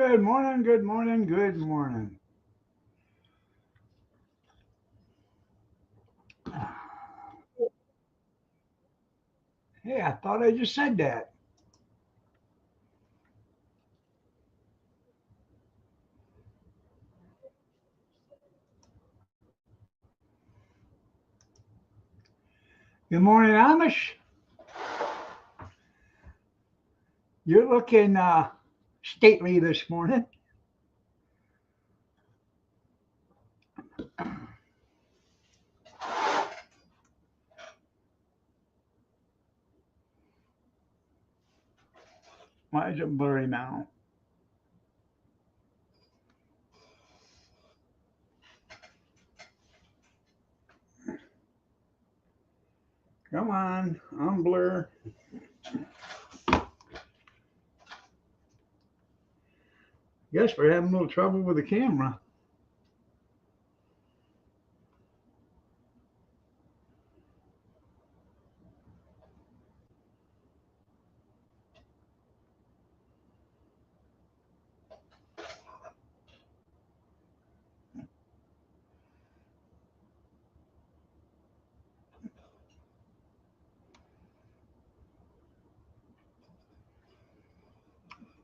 Good morning, good morning, good morning. Hey, I thought I just said that. Good morning, Amish. You're looking stately this morning. Why is it blurry now? Come on, unblur. Guess we're having a little trouble with the camera.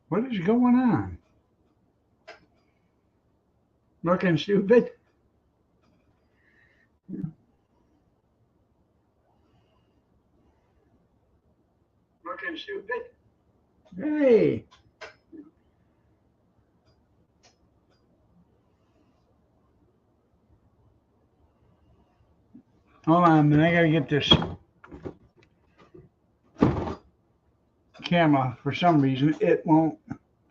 What is going on? Looking stupid? Looking stupid? Hey, hold on a minute. I gotta get this camera. For some reason, it won't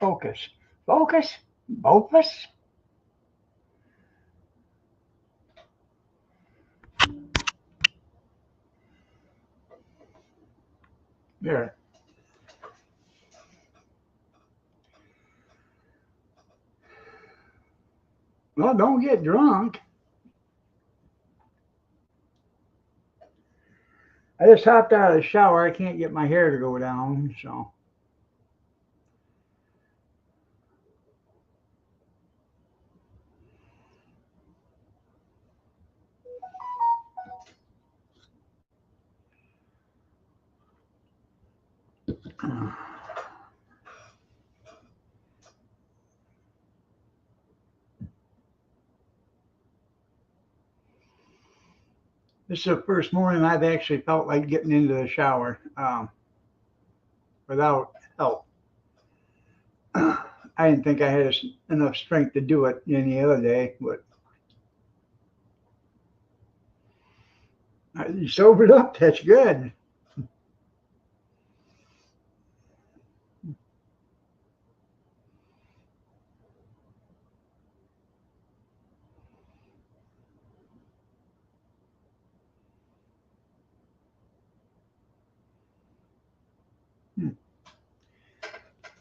focus. Focus? Focus? There. Well, don't get drunk. I just hopped out of the shower. I can't get my hair to go down, so. This is the first morning I've actually felt like getting into the shower without help. I didn't think I had enough strength to do it any other day, but you sobered up. That's good.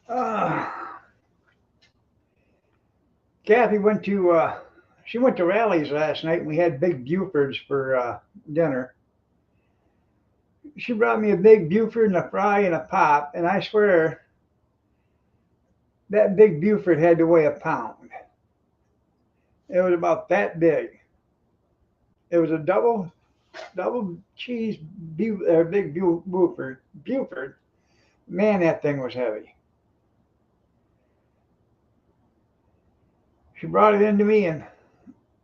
Uh, Kathy went to she went to Rallies last night, and we had big Bufords for dinner. She brought me a big Buford and a fry and a pop, and I swear that big Buford had to weigh a pound. It was about that big. It was a double cheese big Buford. Buford. Man, that thing was heavy. She brought it into me, and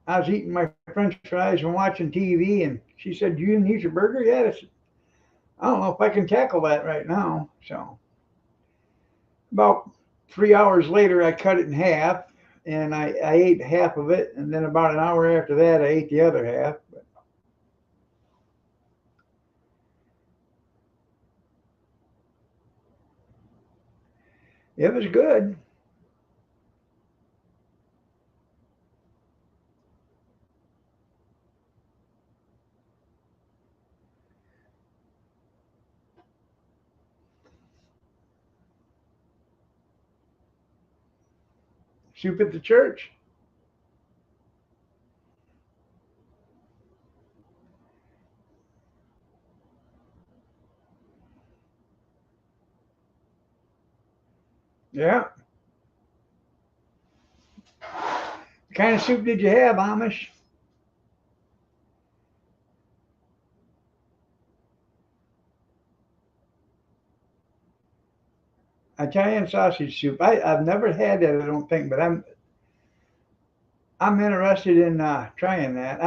I was eating my French fries and watching TV, and she said, "You didn't eat your burger yet?" I said, "I don't know if I can tackle that right now." So about 3 hours later, I cut it in half, and I ate half of it, and then about an hour after that, I ate the other half. But it was good. Soup at the church. Yeah. What kind of soup did you have, Amish? Italian sausage soup. I've never had that, I don't think, but I'm interested in trying that.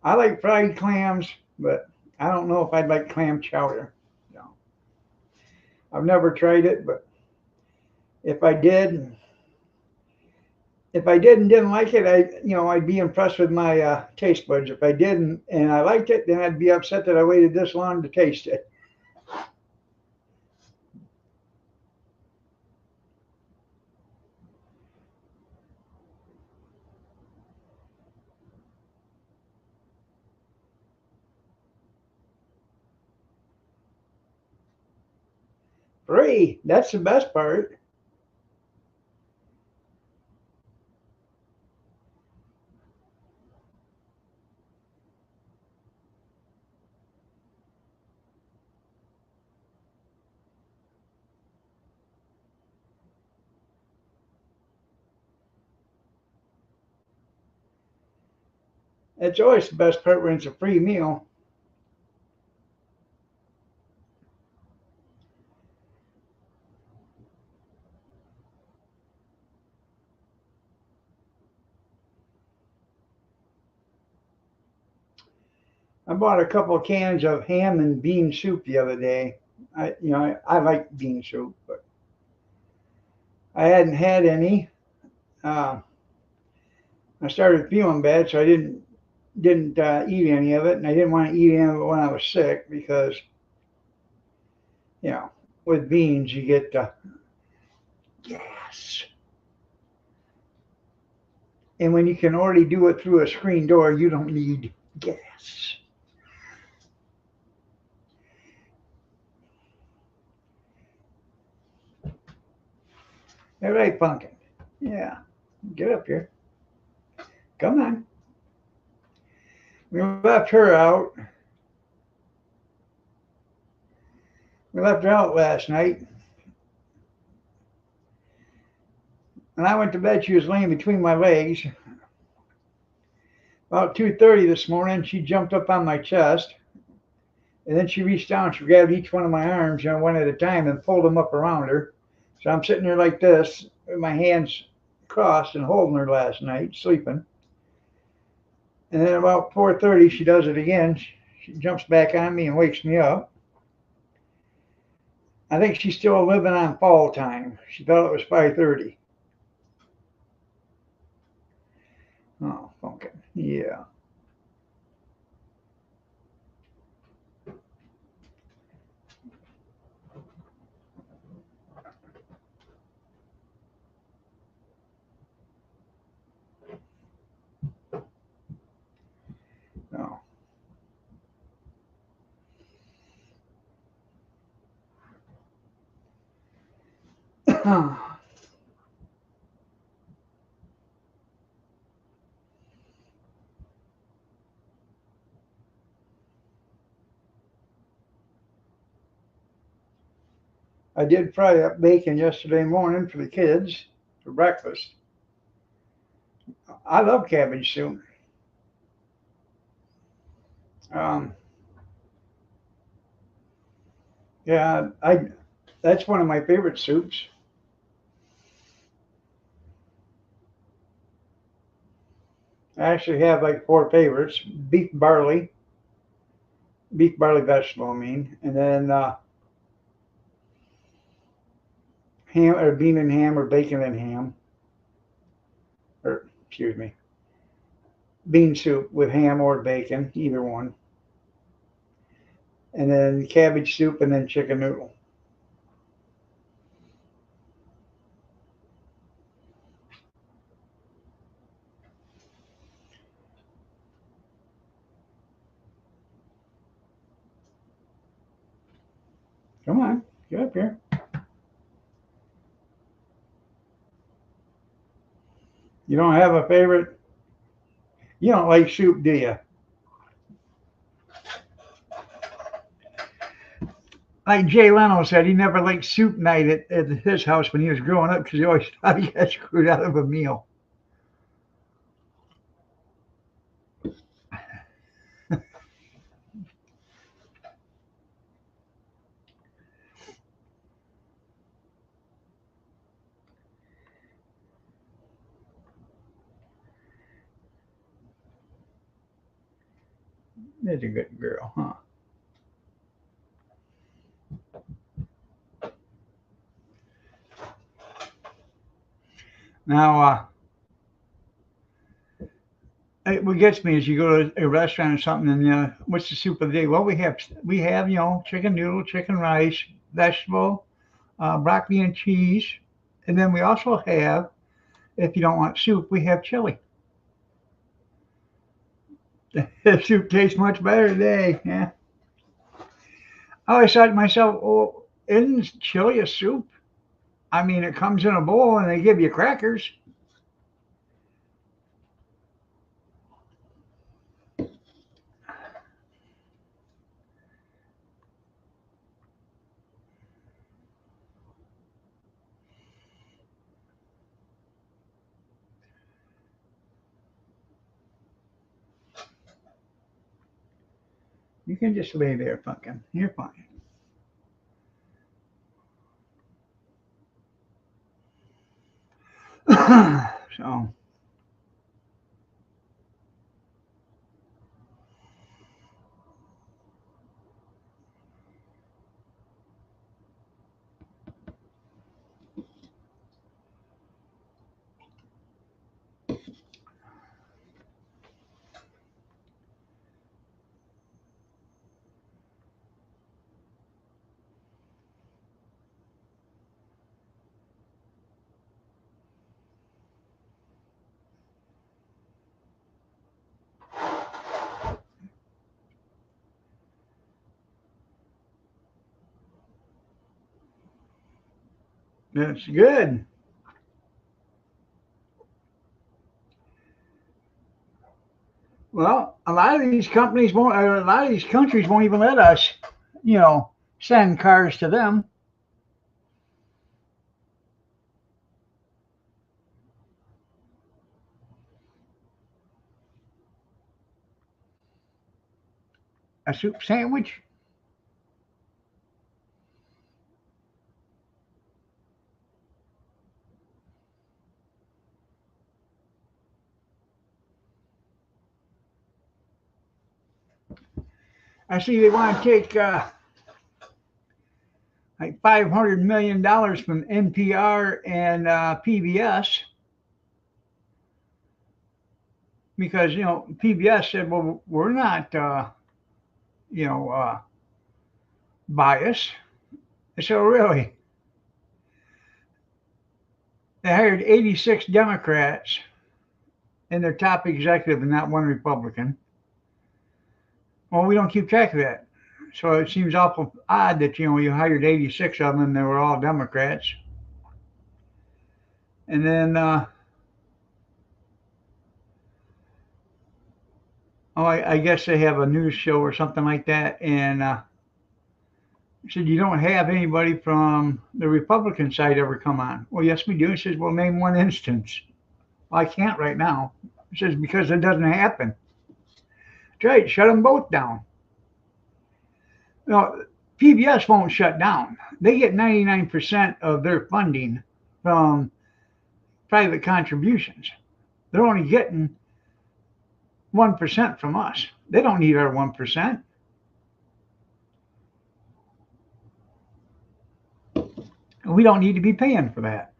I like fried clams, but I don't know if I'd like clam chowder. No, I've never tried it, but if I did, if I did and didn't like it, I'd be impressed with my taste buds. If I didn't and I liked it, then I'd be upset that I waited this long to taste it. Free. That's the best part. It's always the best part when it's a free meal. I bought a couple of cans of ham and bean soup the other day. I like bean soup, but I hadn't had any. Uh, I started feeling bad, so I didn't eat any of it, and I didn't want to eat any of it when I was sick because you know with beans you get gas, and when you can already do it through a screen door, you don't need gas. All right, pumpkin. Yeah, get up here. Come on. We left her out. We left her out last night, and I went to bed. She was laying between my legs. About 2:30 this morning, she jumped up on my chest, and then she reached down. She grabbed each one of my arms, one at a time, and pulled them up around her. So I'm sitting there like this, with my hands crossed and holding her last night, sleeping. And then about 4:30, she does it again. She jumps back on me and wakes me up. I think she's still living on fall time. She thought it was 5:30. Oh, okay. Yeah. No. I did fry up bacon yesterday morning for the kids for breakfast. I love cabbage soup. Um, yeah, I that's one of my favorite soups. I actually have like four favorites: beef barley vegetable, I mean, and then ham or bean and ham or bacon and ham, or excuse me, bean soup with ham or bacon, either one, and then cabbage soup and then chicken noodle. Come on, get up here. You don't have a favorite? You don't like soup, do you? Like Jay Leno said, he never liked soup night at his house when he was growing up because he always thought he got screwed out of a meal. That's a good girl, huh? Now, what gets me is you go to a restaurant or something, and what's the soup of the day? Well, we have chicken noodle, chicken rice, vegetable, broccoli and cheese, and then we also have, if you don't want soup, we have chili. The soup tastes much better today. Yeah. I always thought to myself, oh, isn't chili a soup? I mean, it comes in a bowl and they give you crackers. You can just lay there, Pumpkin. You're fine. So that's good. Well, a lot of these companies won't, or a lot of these countries won't even let us, you know, send cars to them. A soup sandwich. I see they want to take like $500 million from NPR and PBS because PBS said, well, we're not you know biased. So really, they hired 86 Democrats and their top executive and not one Republican. Well, we don't keep track of that. So it seems awful odd that you hired 86 of them and they were all Democrats. And then I guess they have a news show or something like that, and said you don't have anybody from the Republican side ever come on. Well, yes, we do. He says, well, name one instance. Well, I can't right now. He says because it doesn't happen. That's right. Shut them both down. No, PBS won't shut down. They get 99% of their funding from private contributions. They're only getting 1% from us. They don't need our 1%. We don't need to be paying for that.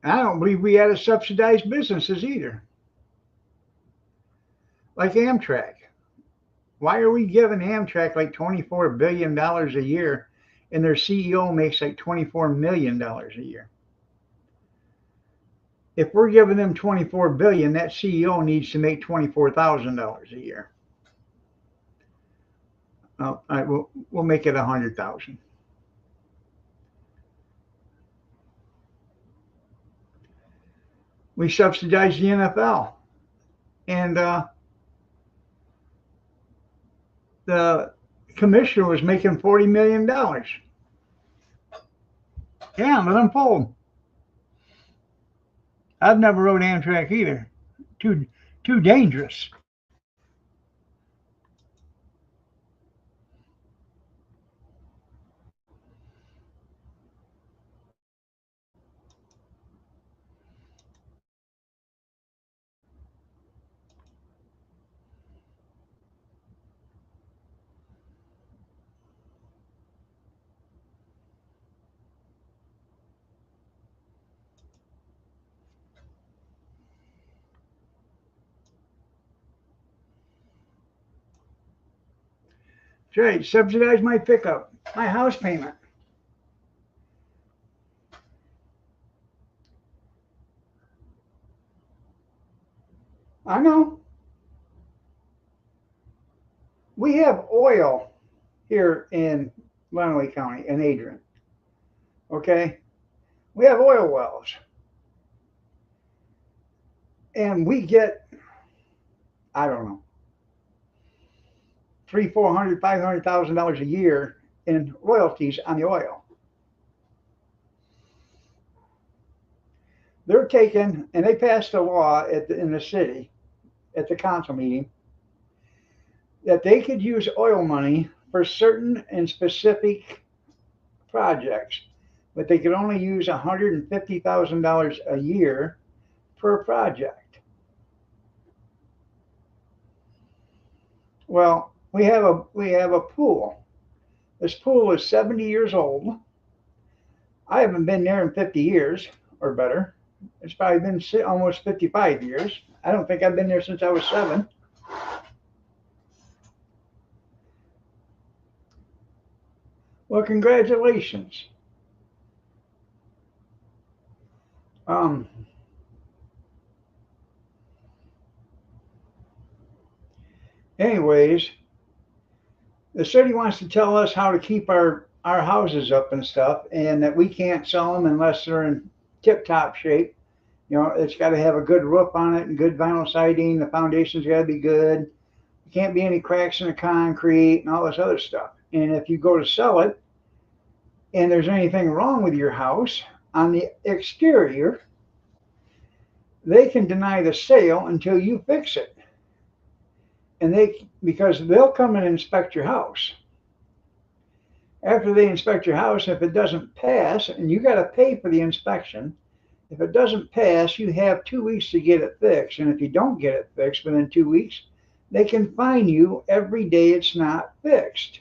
I don't believe we had to subsidize businesses either, like Amtrak. Why are we giving Amtrak like $24 billion a year and their CEO makes like $24 million a year? If we're giving them 24 billion, that CEO needs to make $24,000 a year. All right, we'll make it 100,000. We subsidize the NFL, and the commissioner was making $40 million. Yeah, let them fold. I've never rode Amtrak either. Too dangerous. That's right. Subsidize my pickup, my house payment. I know. We have oil here in Lenawee County in Adrian. Okay, we have oil wells, and we get, I don't know, three, 400, $500,000 a year in royalties on the oil. They're taking, and they passed a law in the city at the council meeting that they could use oil money for certain and specific projects, but they could only use $150,000 a year per project. Well, we have a pool. This pool is 70 years old. I haven't been there in 50 years or better. It's probably been almost 55 years. I don't think I've been there since I was 7. Well, congratulations. Um, anyways, the city wants to tell us how to keep our houses up and stuff, and that we can't sell them unless they're in tip-top shape. You know, it's got to have a good roof on it and good vinyl siding. The foundation's got to be good. There can't be any cracks in the concrete and all this other stuff. And if you go to sell it and there's anything wrong with your house on the exterior, they can deny the sale until you fix it. And because they'll come and inspect your house. After they inspect your house, if it doesn't pass, and you got to pay for the inspection, if it doesn't pass, you have 2 weeks to get it fixed. And if you don't get it fixed within 2 weeks, they can fine you every day it's not fixed.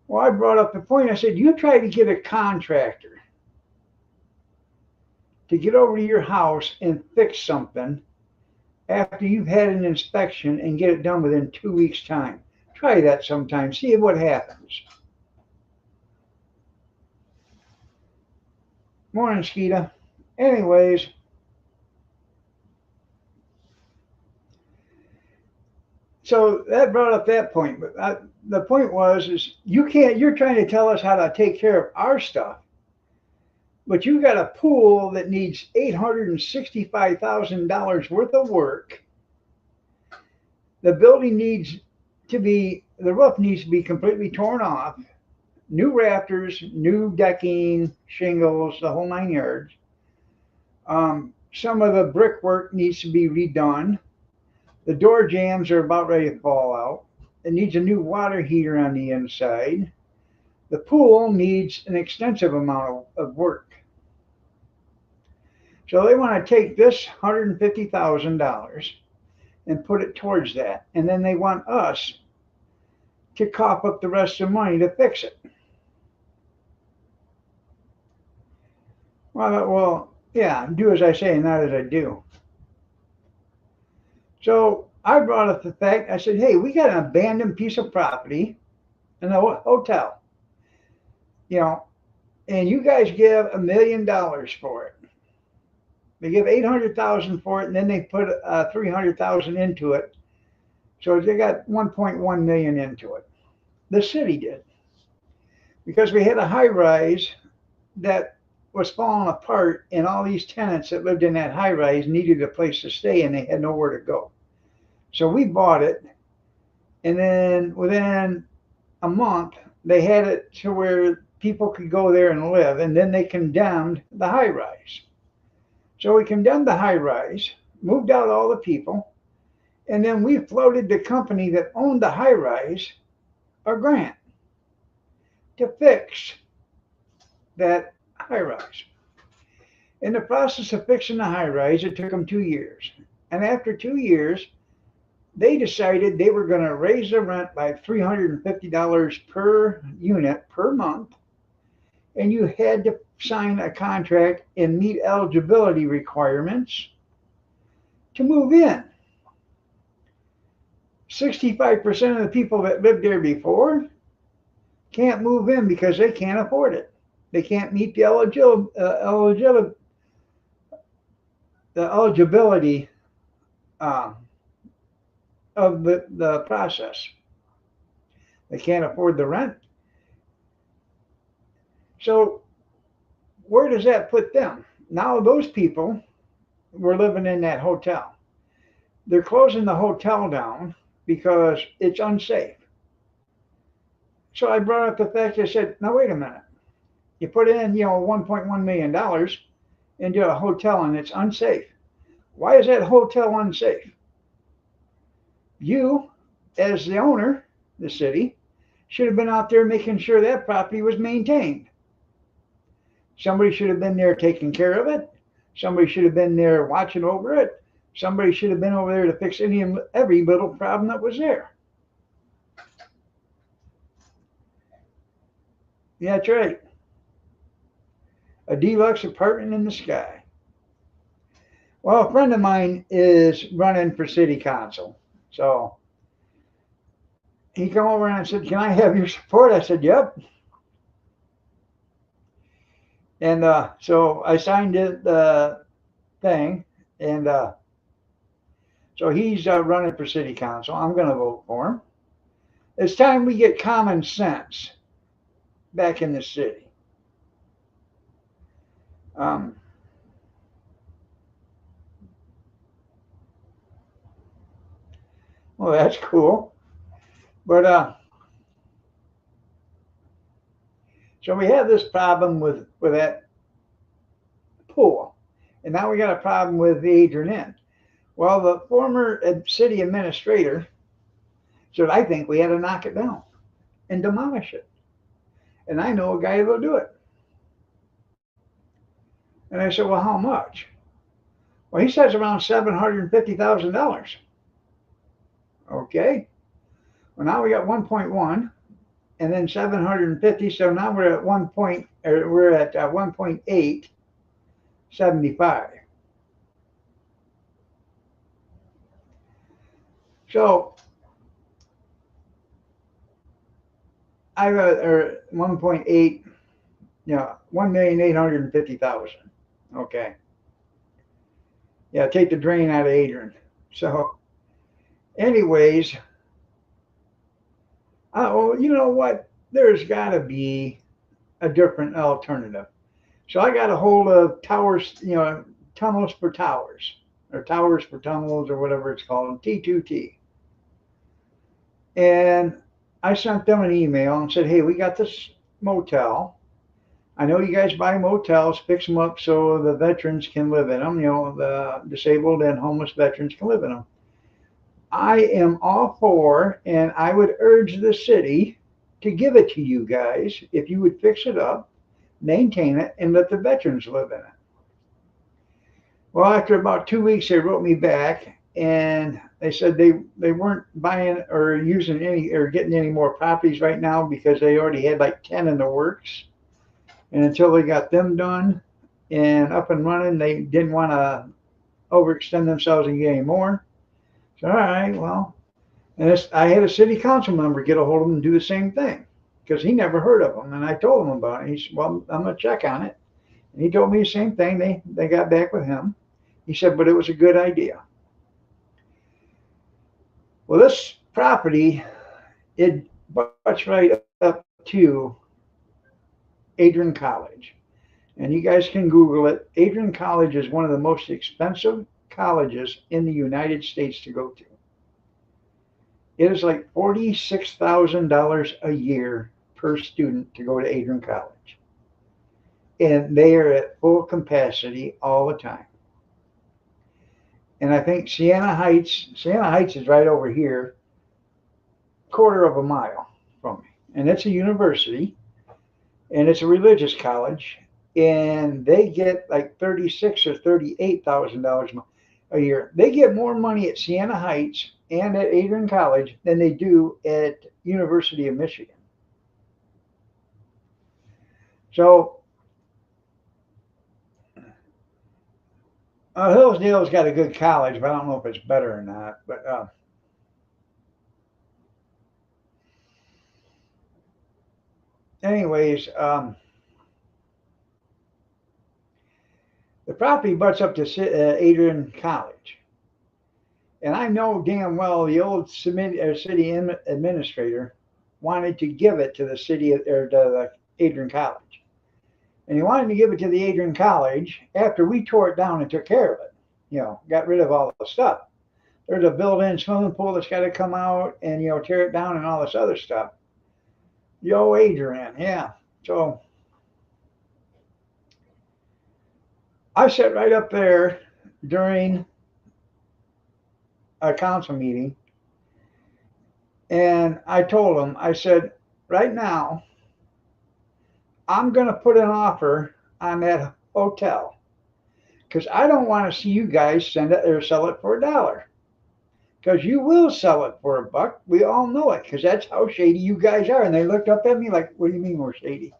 Well, I brought up the point. I said, you try to get a contractor to get over to your house and fix something after you've had an inspection and get it done within 2 weeks' time. Try that sometime. See what happens. Morning, Skeeta. Anyways, so that brought up that point. But the point is you can't. You're trying to tell us how to take care of our stuff, but you got a pool that needs $865,000 worth of work. The building the roof needs to be completely torn off. New rafters, new decking, shingles, the whole 9 yards. Some of the brickwork needs to be redone. The door jambs are about ready to fall out. It needs a new water heater on the inside. The pool needs an extensive amount of work. So they want to take this $150,000 and put it towards that. And then they want us to cough up the rest of the money to fix it. Well, yeah, do as I say, not as I do. So I brought up the fact, I said, hey, we got an abandoned piece of property in a hotel, and you guys give $1 million for it. They give 800,000 for it, and then they put 300,000 into it. So they got 1.1 million into it. The city did, because we had a high rise that was falling apart, and all these tenants that lived in that high rise needed a place to stay, and they had nowhere to go. So we bought it, and then within a month, they had it to where people could go there and live, and then they condemned the high rise. So we condemned the high rise, moved out all the people, and then we floated the company that owned the high rise a grant to fix that high rise. In the process of fixing the high rise, it took them 2 years. And after 2 years, they decided they were going to raise the rent by $350 per unit per month. And you had to sign a contract and meet eligibility requirements to move in. 65% of the people that lived there before can't move in because they can't afford it. They can't meet the eligibility uh, of the process. They can't afford the rent. So where does that put them? Now those people were living in that hotel. They're closing the hotel down because it's unsafe. So I brought up the fact, I said, now wait a minute. You put in, $1.1 million into a hotel and it's unsafe. Why is that hotel unsafe? You, as the owner, the city, should have been out there making sure that property was maintained. Somebody should have been there taking care of it. Somebody should have been there watching over it. Somebody should have been over there to fix every little problem that was there. Yeah, that's right. A deluxe apartment in the sky. Well, a friend of mine is running for city council. So he came over and I said, can I have your support? I said, yep. And so I signed the thing. And so he's running for city council. I'm going to vote for him. It's time we get common sense back in the city. Well, that's cool. But so we have this problem with that pool. And now we got a problem with the Adrian Inn. Well, the former city administrator said, I think we had to knock it down and demolish it. And I know a guy that'll do it. And I said, well, how much? Well, he says around $750,000. Okay. Well, now we got 1.1 and then 750. So now we're at 1.875. So I got 1.8, 1,850,000. Okay. Yeah, take the drain out of Adrian. So, anyways, well, you know what? There's got to be a different alternative. So I got a hold of towers, tunnels for towers, or towers for tunnels, or whatever it's called, T2T. And I sent them an email and said, hey, we got this motel. I know you guys buy motels, fix them up so the veterans can live in them, the disabled and homeless veterans can live in them. I am all for, and I would urge the city to give it to you guys if you would fix it up, maintain it, and let the veterans live in it. Well, after about 2 weeks, they wrote me back and they said they weren't buying or using any or getting any more properties right now because they already had like 10 in the works. And until they got them done and up and running, they didn't want to overextend themselves and get any more. So, all right, well, and I had a city council member get a hold of them and do the same thing because he never heard of them. And I told him about it. He said, well, I'm going to check on it. And he told me the same thing. They got back with him. He said, but it was a good idea. Well, this property, it butts right up to Adrian College. And you guys can Google it. Adrian College is one of the most expensive colleges in the United States to go to. It is like $46,000 a year per student to go to Adrian College. And they are at full capacity all the time. And I think Siena Heights is right over here, quarter of a mile from me. And it's a university and it's a religious college. And they get like 36 or $38,000 a year. They get more money at Siena Heights and at Adrian College than they do at University of Michigan. So Hillsdale's got a good college, but I don't know if it's better or not. But anyways, the property butts up to Adrian College. And I know damn well the old city administrator wanted to give it to the city or to the Adrian College. And he wanted to give it to the Adrian College after we tore it down and took care of it. Got rid of all the stuff. There's a built-in swimming pool that's got to come out and, tear it down and all this other stuff. Yo, Adrian, yeah. So I sat right up there during a council meeting and I told him, I said, right now, I'm going to put an offer on that hotel because I don't want to see you guys send it or sell it for $1. Because you will sell it for $1. We all know it because that's how shady you guys are. And they looked up at me like, what do you mean we're shady?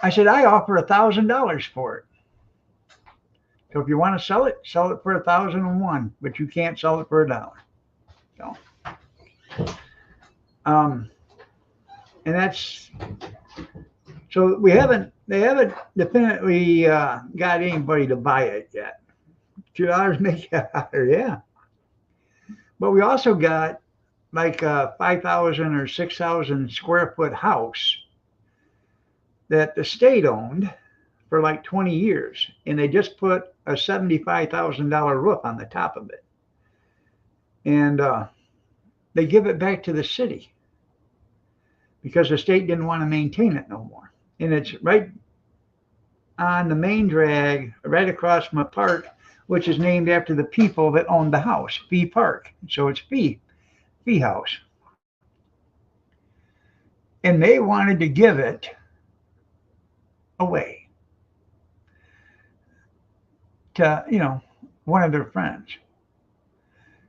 I said, I offer $1,000 for it. So if you want to sell it for 1,001, but you can't sell it for $1. So, and that's so they haven't definitely got anybody to buy it yet. $2 make it higher, yeah. But we also got like a 5,000 or 6,000 square foot house that the state owned for like 20 years, and they just put a $75,000 roof on the top of it, and they give it back to the city because the state didn't want to maintain it no more. And it's right on the main drag, right across from a park, which is named after the people that owned the house, Fee Park. So it's Fee House. And they wanted to give it away to, one of their friends.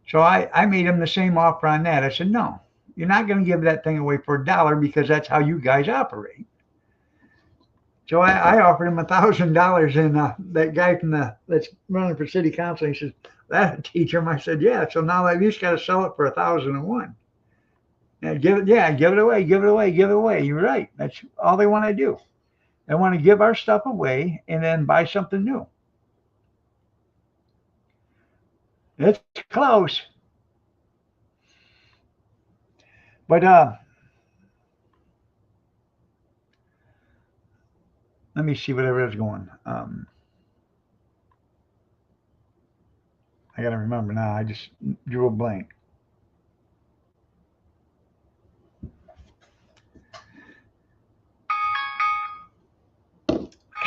So I made them the same offer on that. I said, no, you're not going to give that thing away for $1 because that's how you guys operate. So I offered him $1,000, and that guy that's running for city council, he says, that'll teach him. I said, yeah. So now I at least got to sell it for 1,001. And give it away. You're right. That's all they want to do. They want to give our stuff away and then buy something new. It's close. But let me see whatever is going. I got to remember now. I just drew a blank.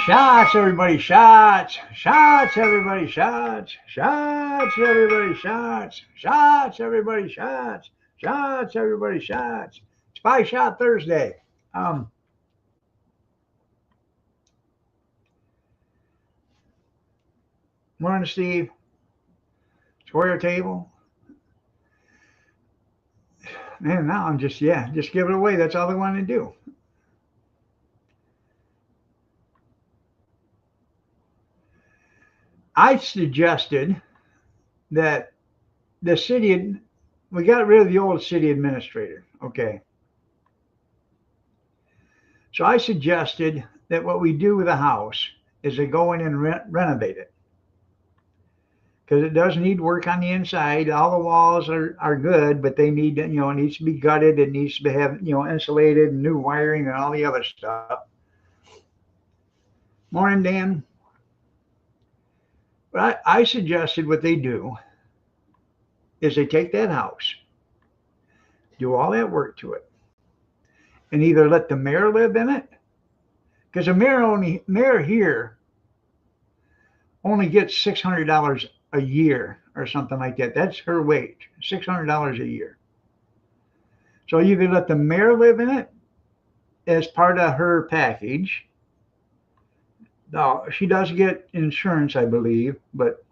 Shots, everybody, shots. Shots, everybody, shots. Shots, everybody, shots. Shots, everybody, shots. Shots, everybody, shots. It's 5-shot Thursday. Morning, Steve. Square table. Man, now I'm just give it away. That's all they want to do. I suggested that we got rid of the old city administrator. Okay. So I suggested that what we do with the house is to go in and renovate it. Because it does need work on the inside. All the walls are good, but they need, it needs to be gutted. It needs to have, insulated and new wiring and all the other stuff. Morning, Dan. But I suggested what they do is they take that house, do all that work to it, and either let the mayor live in it, because a mayor here only gets $600 a year or something like that. That's her wage, $600 a year. So you either let the mayor live in it as part of her package. Now, she does get insurance, I believe, but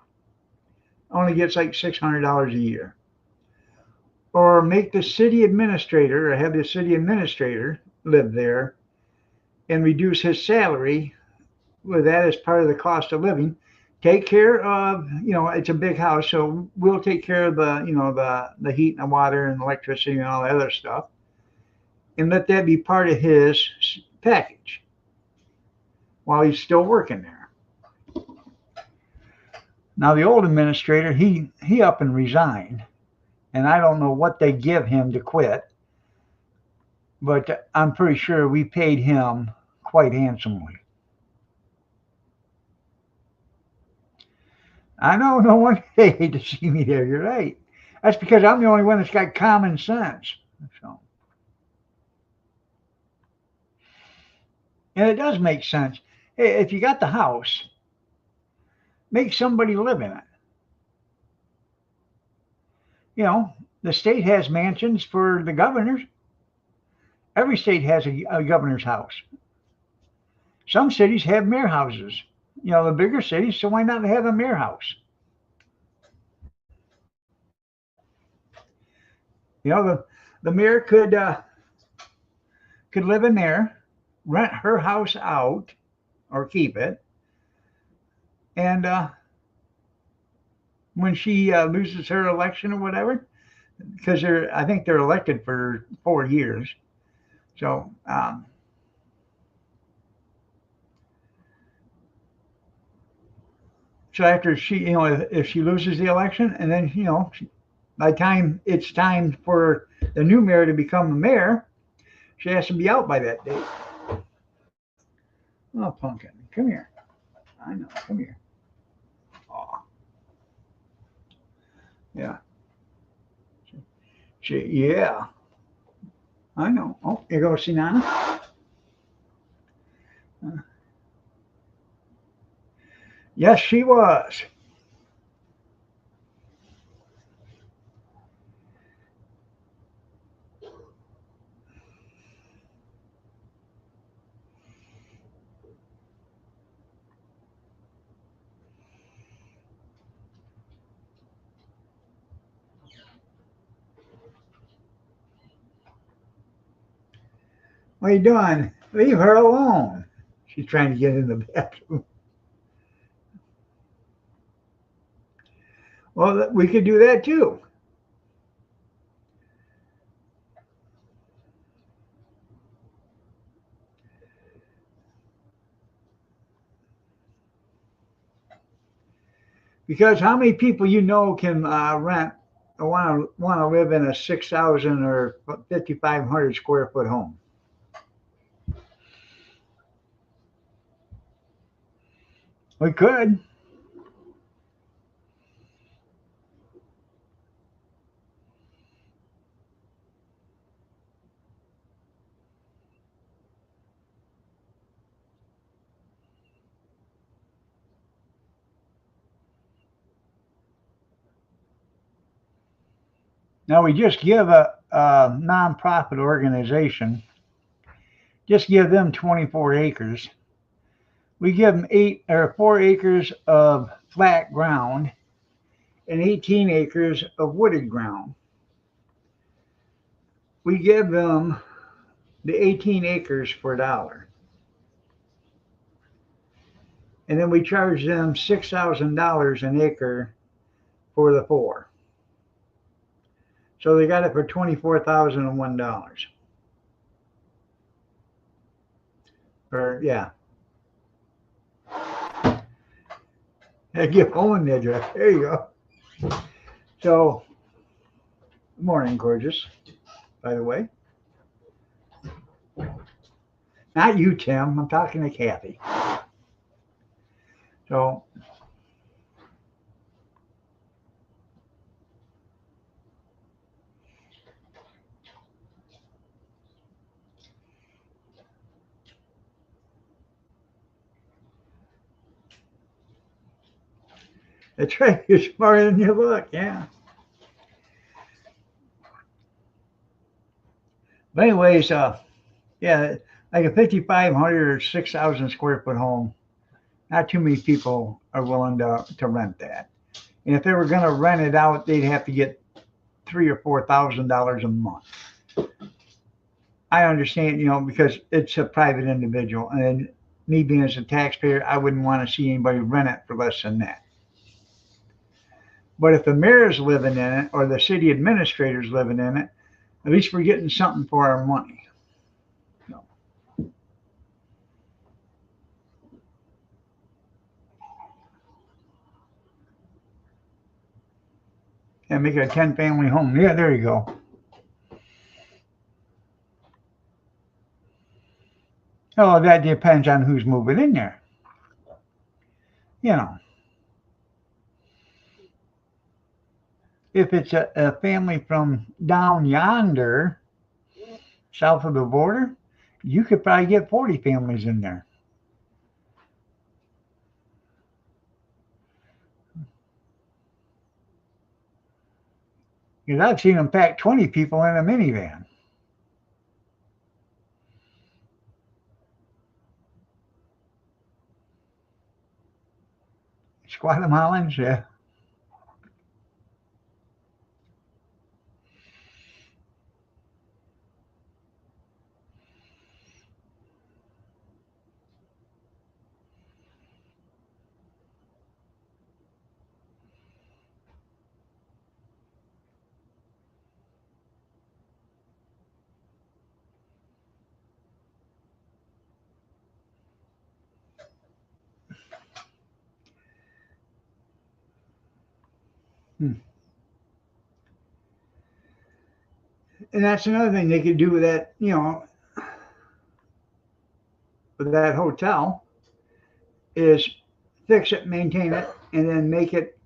only gets like $600 a year. Or make the city administrator, or have the city administrator live there and reduce his salary with that as part of the cost of living. Take care of, it's a big house, so we'll take care of the heat and the water and electricity and all that other stuff, and let that be part of his package while he's still working there. Now the old administrator, he up and resigned, and I don't know what they give him to quit, but I'm pretty sure we paid him quite handsomely. I know no one paid to see me there. You're right. That's because I'm the only one that's got common sense. So, and it does make sense. Hey, if you got the house, make somebody live in it. The state has mansions for the governors. Every state has a governor's house. Some cities have mayor houses. The bigger cities, so why not have a mayor house? The mayor could live in there, rent her house out, or keep it, and when she loses her election or whatever, because I think they're elected for 4 years, so after she, if she loses the election, and then by the time it's time for the new mayor to become the mayor, she has to be out by that date. Oh, Pumpkin, come here. I know, come here. Aw. Yeah. Yeah. I know. Oh, you go see Nana? Yes, she was. What are you doing? Leave her alone. She's trying to get in the bathroom. Well, we could do that too. Because how many people can rent or want to live in a 6,000 or 5,500 square foot home? We could. Now we just give a nonprofit organization, just give them 24 acres. We give them 4 acres of flat ground and 18 acres of wooded ground. We give them the 18 acres for $1. And then we charge them $6,000 an acre for the 4. So they got it for $24,001. Or yeah. Give Owen the address. There you go. So, morning, gorgeous, by the way. Not you, Tim. I'm talking to Kathy. So, That's right. You're smarter than you look. Yeah. But anyways, yeah, like a 5,500 or 6,000 square foot home. Not too many people are willing to rent that. And if they were going to rent it out, they'd have to get $3,000 or $4,000 a month. I understand, because it's a private individual, and me being as a taxpayer, I wouldn't want to see anybody rent it for less than that. But if the mayor's living in it or the city administrator's living in it, at least we're getting something for our money. So, and make it a 10-family home. Yeah, there you go. Oh, that depends on who's moving in there. You know, if it's a family from down yonder, south of the border, you could probably get 40 families in there. Because I've seen them pack 20 people in a minivan. Guatemalans, yeah. Hmm. And that's another thing they could do with that, with that hotel is fix it, maintain it, and then make it,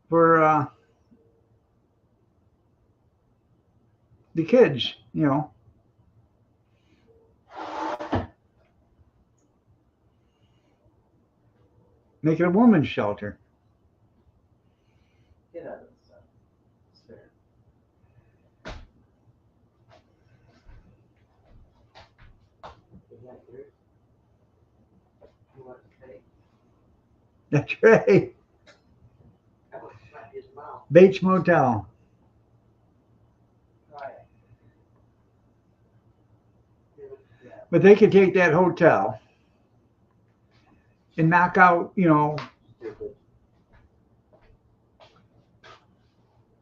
for the kids, make it a woman's shelter. That's right. Bates Motel. But they could take that hotel and knock out,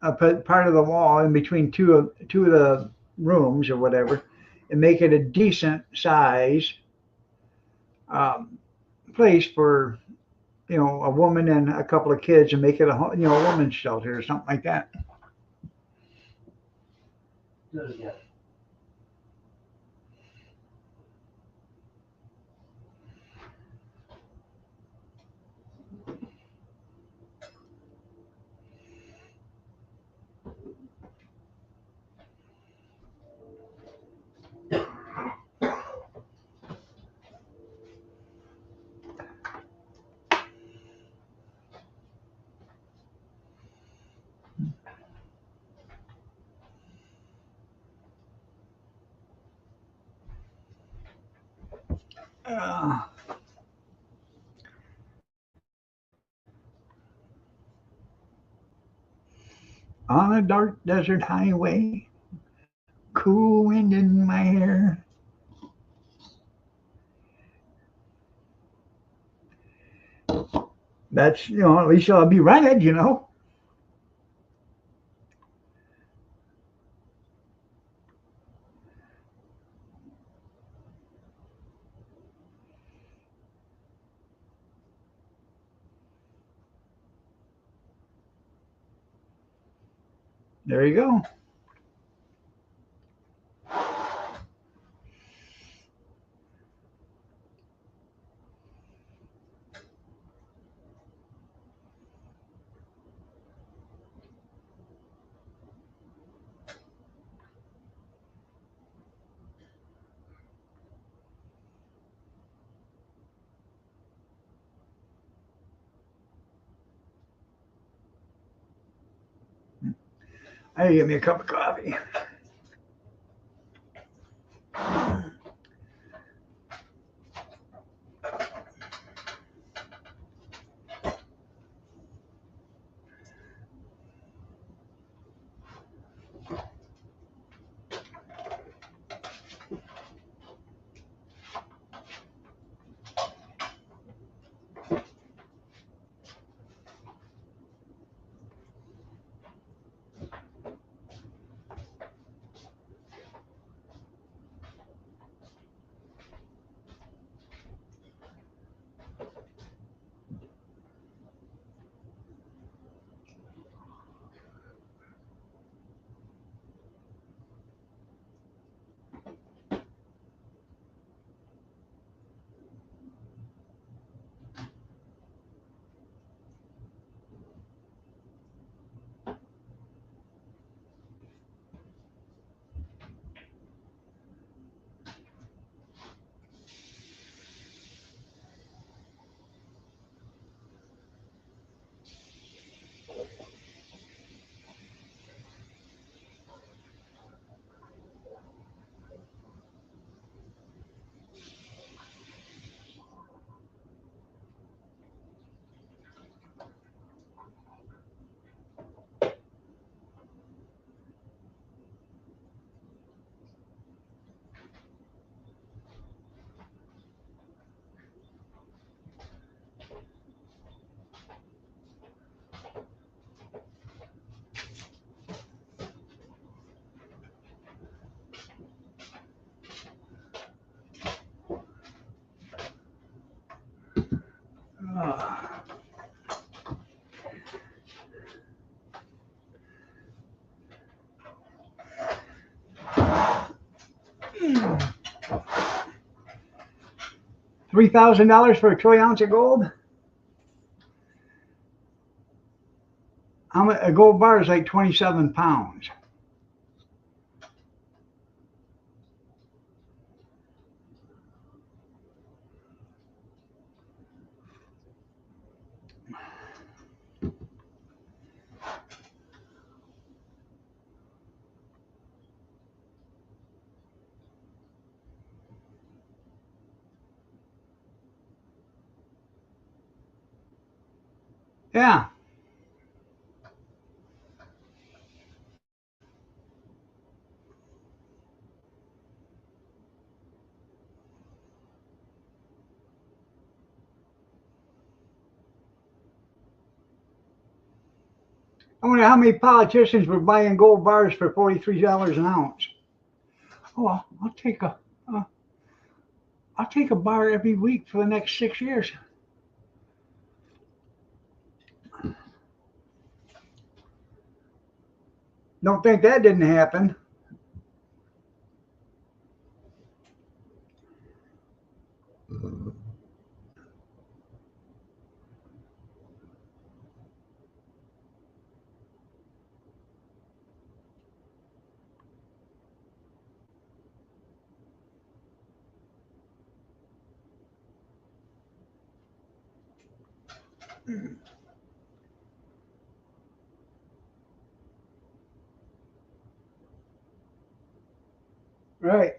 a part of the wall in between two of the rooms or whatever, and make it a decent size um, place for a woman and a couple of kids, and make it a woman's shelter or something like that. Uh, on a dark desert highway, cool wind in my hair. That's at least I'll be rented. There you go. Hey, give me a cup of coffee. Ah. 3,000 for a troy ounce of gold? How much, a gold bar is like 27 pounds. Yeah. I wonder how many politicians were buying gold bars for $43 an ounce. Oh, uh, I'll take a bar every week for the next 6 years. Don't think that didn't happen. Right.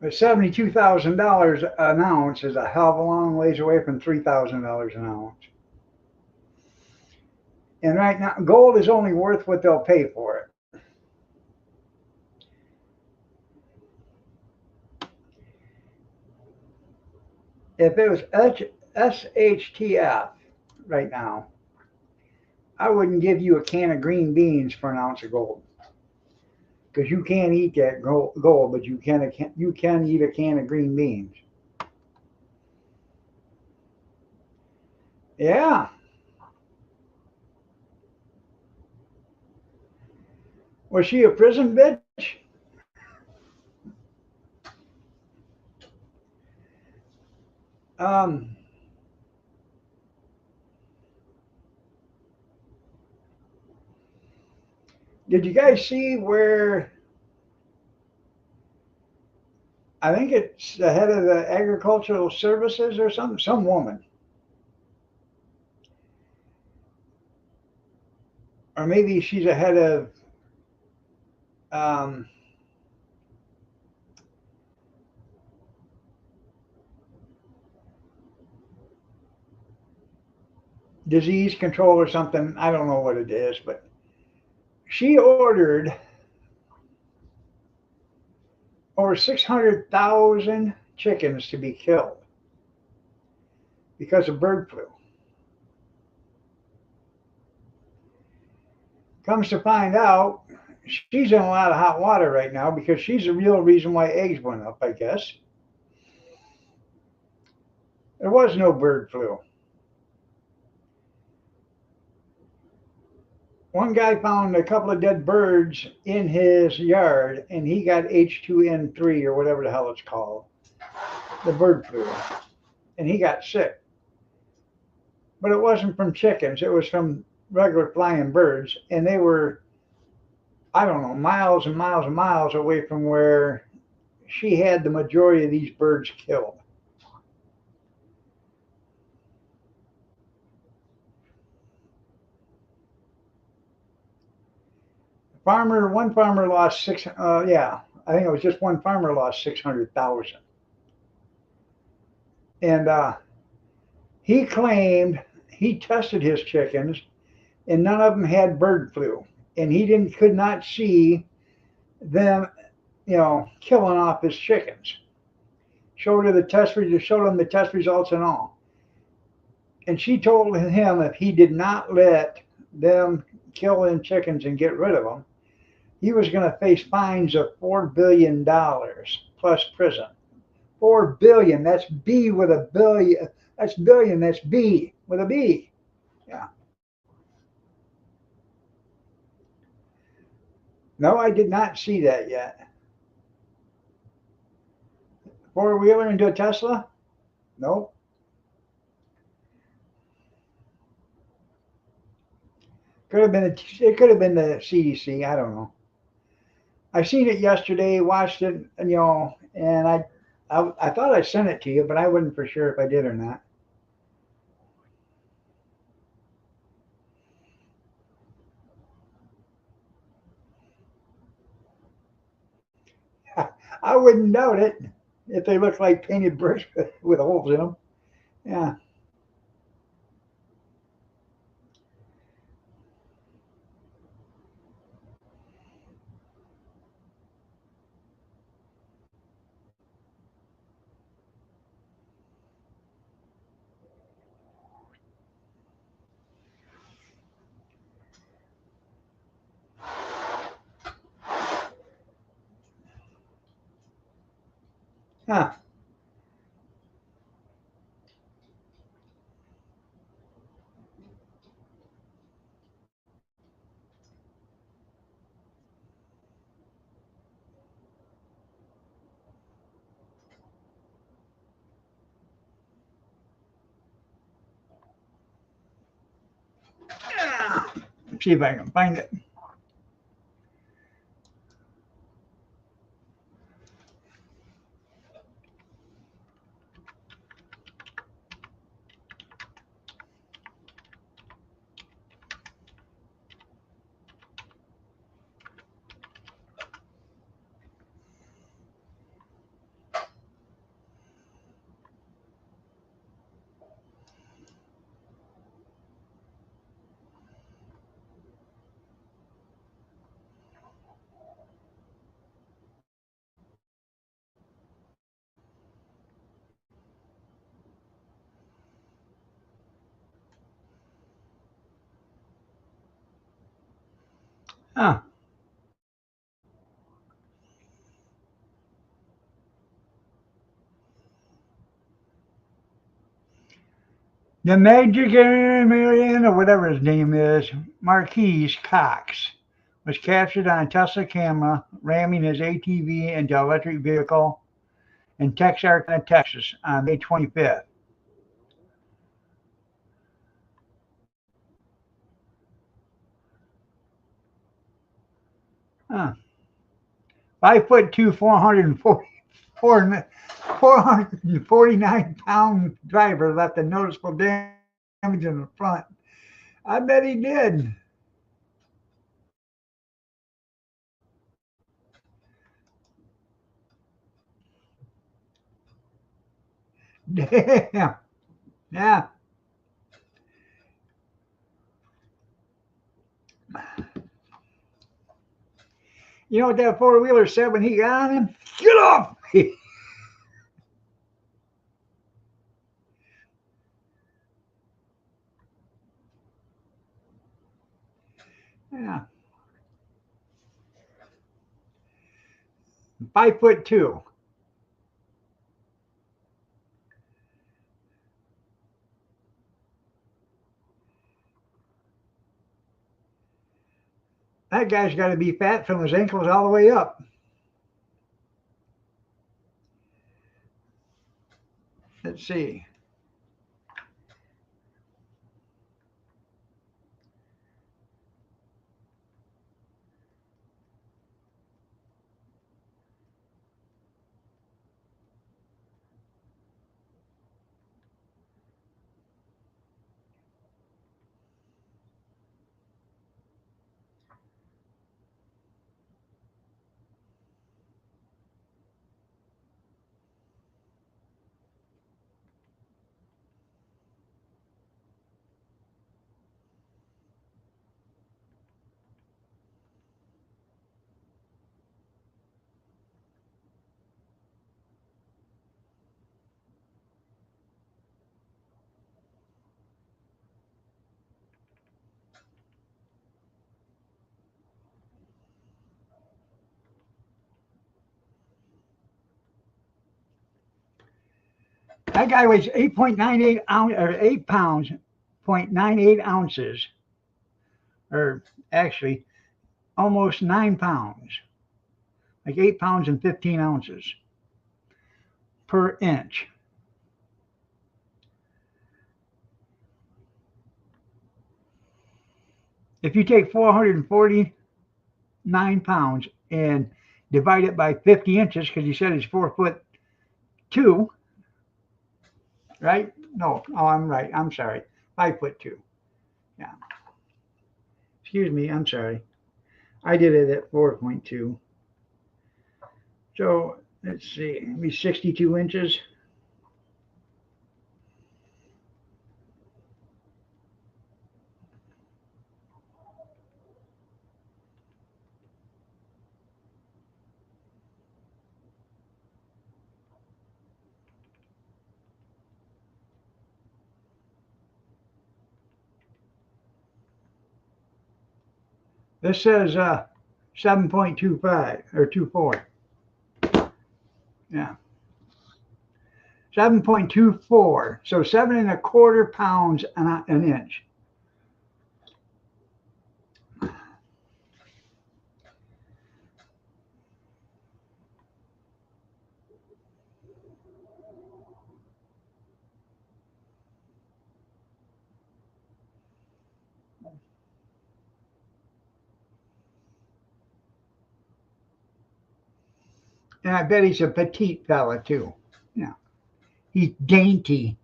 But $72,000 an ounce is a hell of a long ways away from $3,000 an ounce. And right now, gold is only worth what they'll pay for it. If it was SHTF right now, I wouldn't give you a can of green beans for an ounce of gold because you can't eat that gold, but you can eat a can of green beans. Yeah. Was she a prison bitch? Um, did you guys see where I think it's the head of the agricultural services or some woman or maybe she's ahead of um, disease control or something. I don't know what it is, but she ordered over 600,000 chickens to be killed because of bird flu. Comes to find out, she's in a lot of hot water right now because she's the real reason why eggs went up, I guess. There was no bird flu. One guy found a couple of dead birds in his yard and he got H2N3 or whatever the hell it's called, the bird flu, and he got sick. But it wasn't from chickens, it was from regular flying birds, and they were, I don't know, miles and miles and miles away from where she had the majority of these birds killed. One farmer lost yeah, I think it was just one farmer lost 600,000. And he claimed he tested his chickens and none of them had bird flu. And he could not see them, killing off his chickens. Showed him the test results and all. And she told him if he did not let them kill them chickens and get rid of them, he was going to face fines of $4 billion plus prison. 4 billion. That's B with a billion. That's billion. That's B with a B. Yeah. No, I did not see that yet. Four-wheeler into a Tesla? Nope. It could have been the CDC. I don't know. I seen it yesterday, watched it, and I thought I sent it to you, but I wasn't for sure if I did or not. I wouldn't doubt it if they look like painted bricks with holes in them. Yeah. Huh. Yeah. See if I can find it. Huh. The Magic Million, or whatever his name is, Marquise Cox, was captured on a Tesla camera ramming his ATV into an electric vehicle in Texarkana, Texas on May 25th. Huh. 5'2", 449-pound driver left a noticeable damage in the front. I bet he did. Yeah. Yeah. You know what that four wheeler said when he got on him? Get off! Yeah. 5'2". That guy's got to be fat from his ankles all the way up. Let's see. That guy weighs 8.98 ounce or 8 pounds, 0.98 ounces, or actually almost 9 pounds, like 8 pounds and 15 ounces per inch. If you take 449 pounds and divide it by 50 inches, because you said he's 4'2", right? No, oh, I'm right. I'm sorry. 5'2". Yeah. Excuse me. I'm sorry. I did it at 4.2. So let's see. It'd be 62 inches. This says 7.25 or 24. Yeah. 7.24. So 7.25 pounds an inch. And I bet he's a petite fella too. Yeah. He's dainty.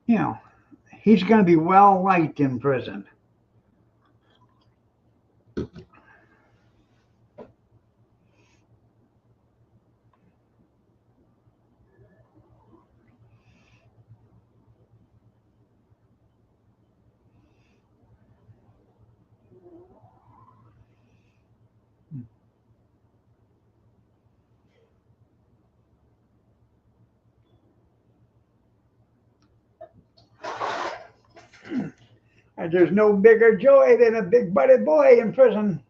You know, he's going to be well liked in prison. And there's no bigger joy than a big butted boy in prison.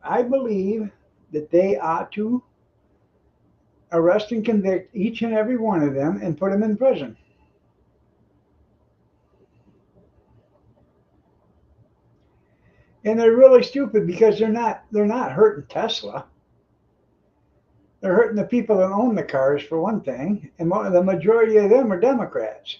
I believe that they ought to arrest and convict each and every one of them and put them in prison. And they're really stupid because they're not hurting Tesla. They're hurting the people that own the cars for one thing, and the majority of them are Democrats.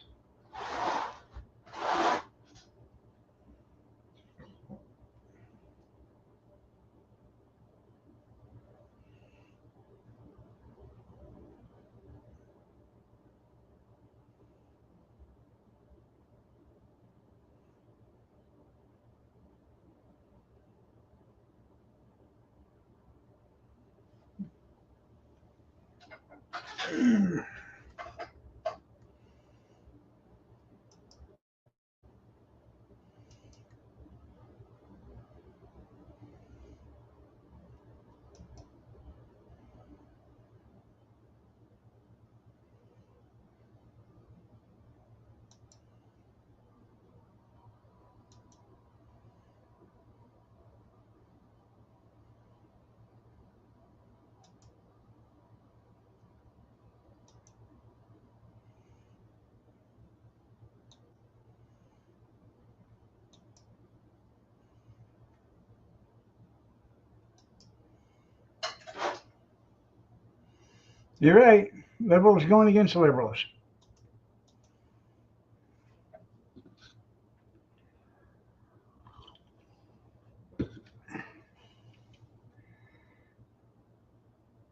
You're right. Liberals going against liberals.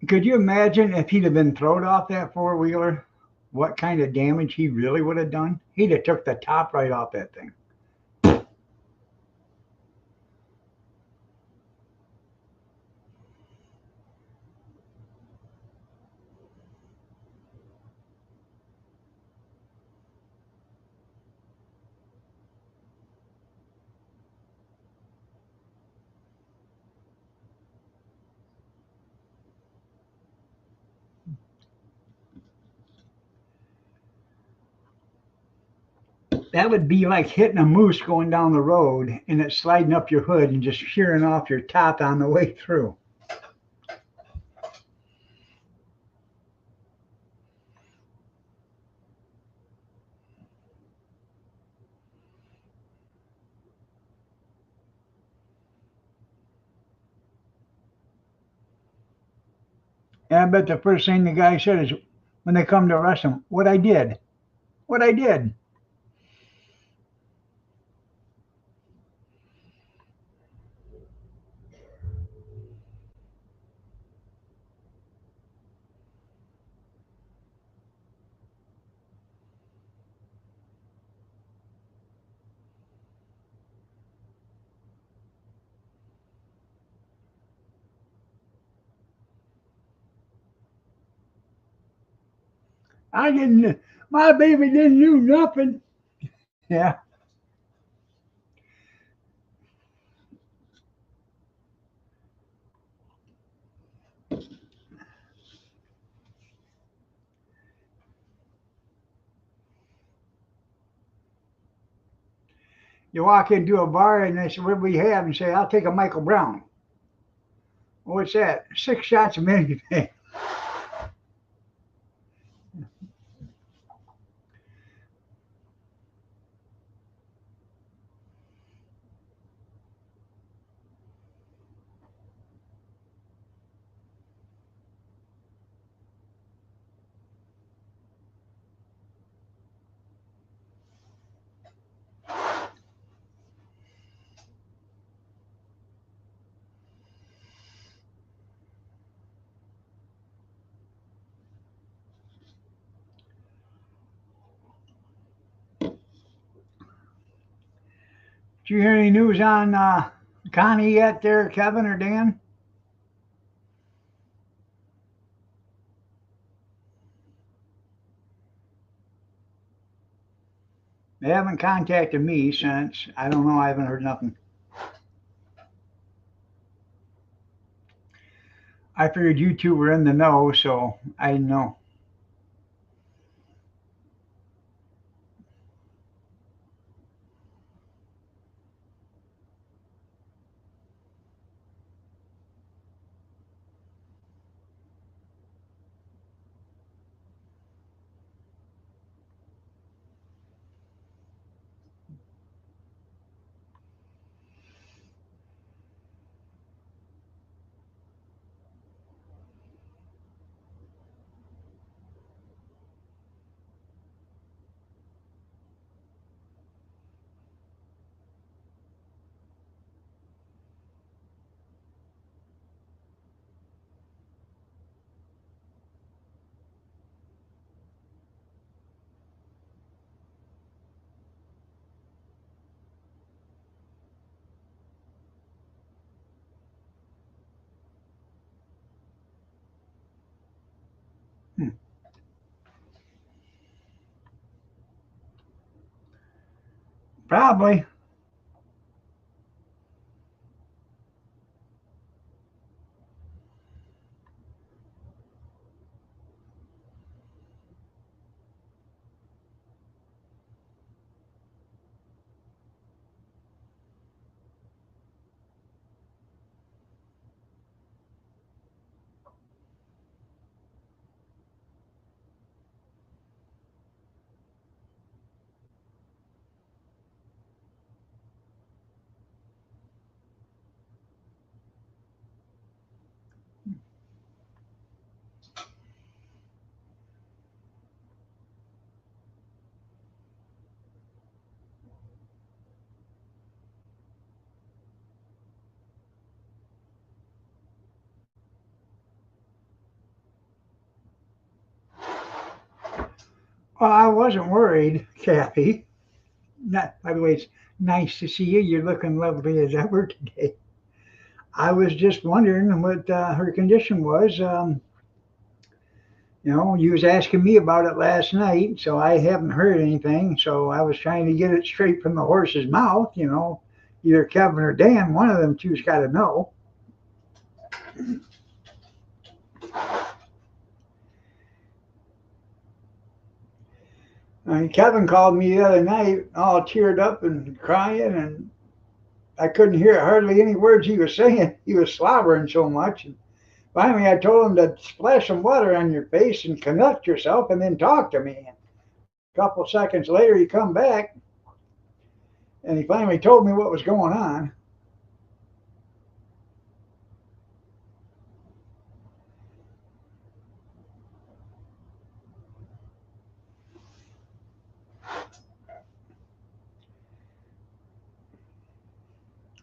Could you imagine if he'd have been thrown off that four wheeler? What kind of damage he really would have done? He'd have took the top right off that thing. That would be like hitting a moose going down the road and it sliding up your hood and just shearing off your top on the way through. And I bet the first thing the guy said is when they come to arrest him, what I did. What I did. I didn't, my baby didn't do nothing. Yeah. You walk into a bar and they say, what do we have? And say, I'll take a Michael Brown. What's that? 6 shots of Minivan. Did you hear any news on Connie yet there, Kevin or Dan? They haven't contacted me since. I don't know. I haven't heard nothing. I figured you two were in the know, so I didn't know. Hmm. Probably. Well, I wasn't worried, Kathy. Not, by the way, it's nice to see you. You're looking lovely as ever today. I was just wondering what her condition was. You was asking me about it last night, so I haven't heard anything. So I was trying to get it straight from the horse's mouth. Either Kevin or Dan, one of them two's got to know. I mean, Kevin called me the other night, all teared up and crying, and I couldn't hear hardly any words he was saying. He was slobbering so much. And finally, I told him to splash some water on your face and conduct yourself, and then talk to me. A couple seconds later, he come back, and he finally told me what was going on.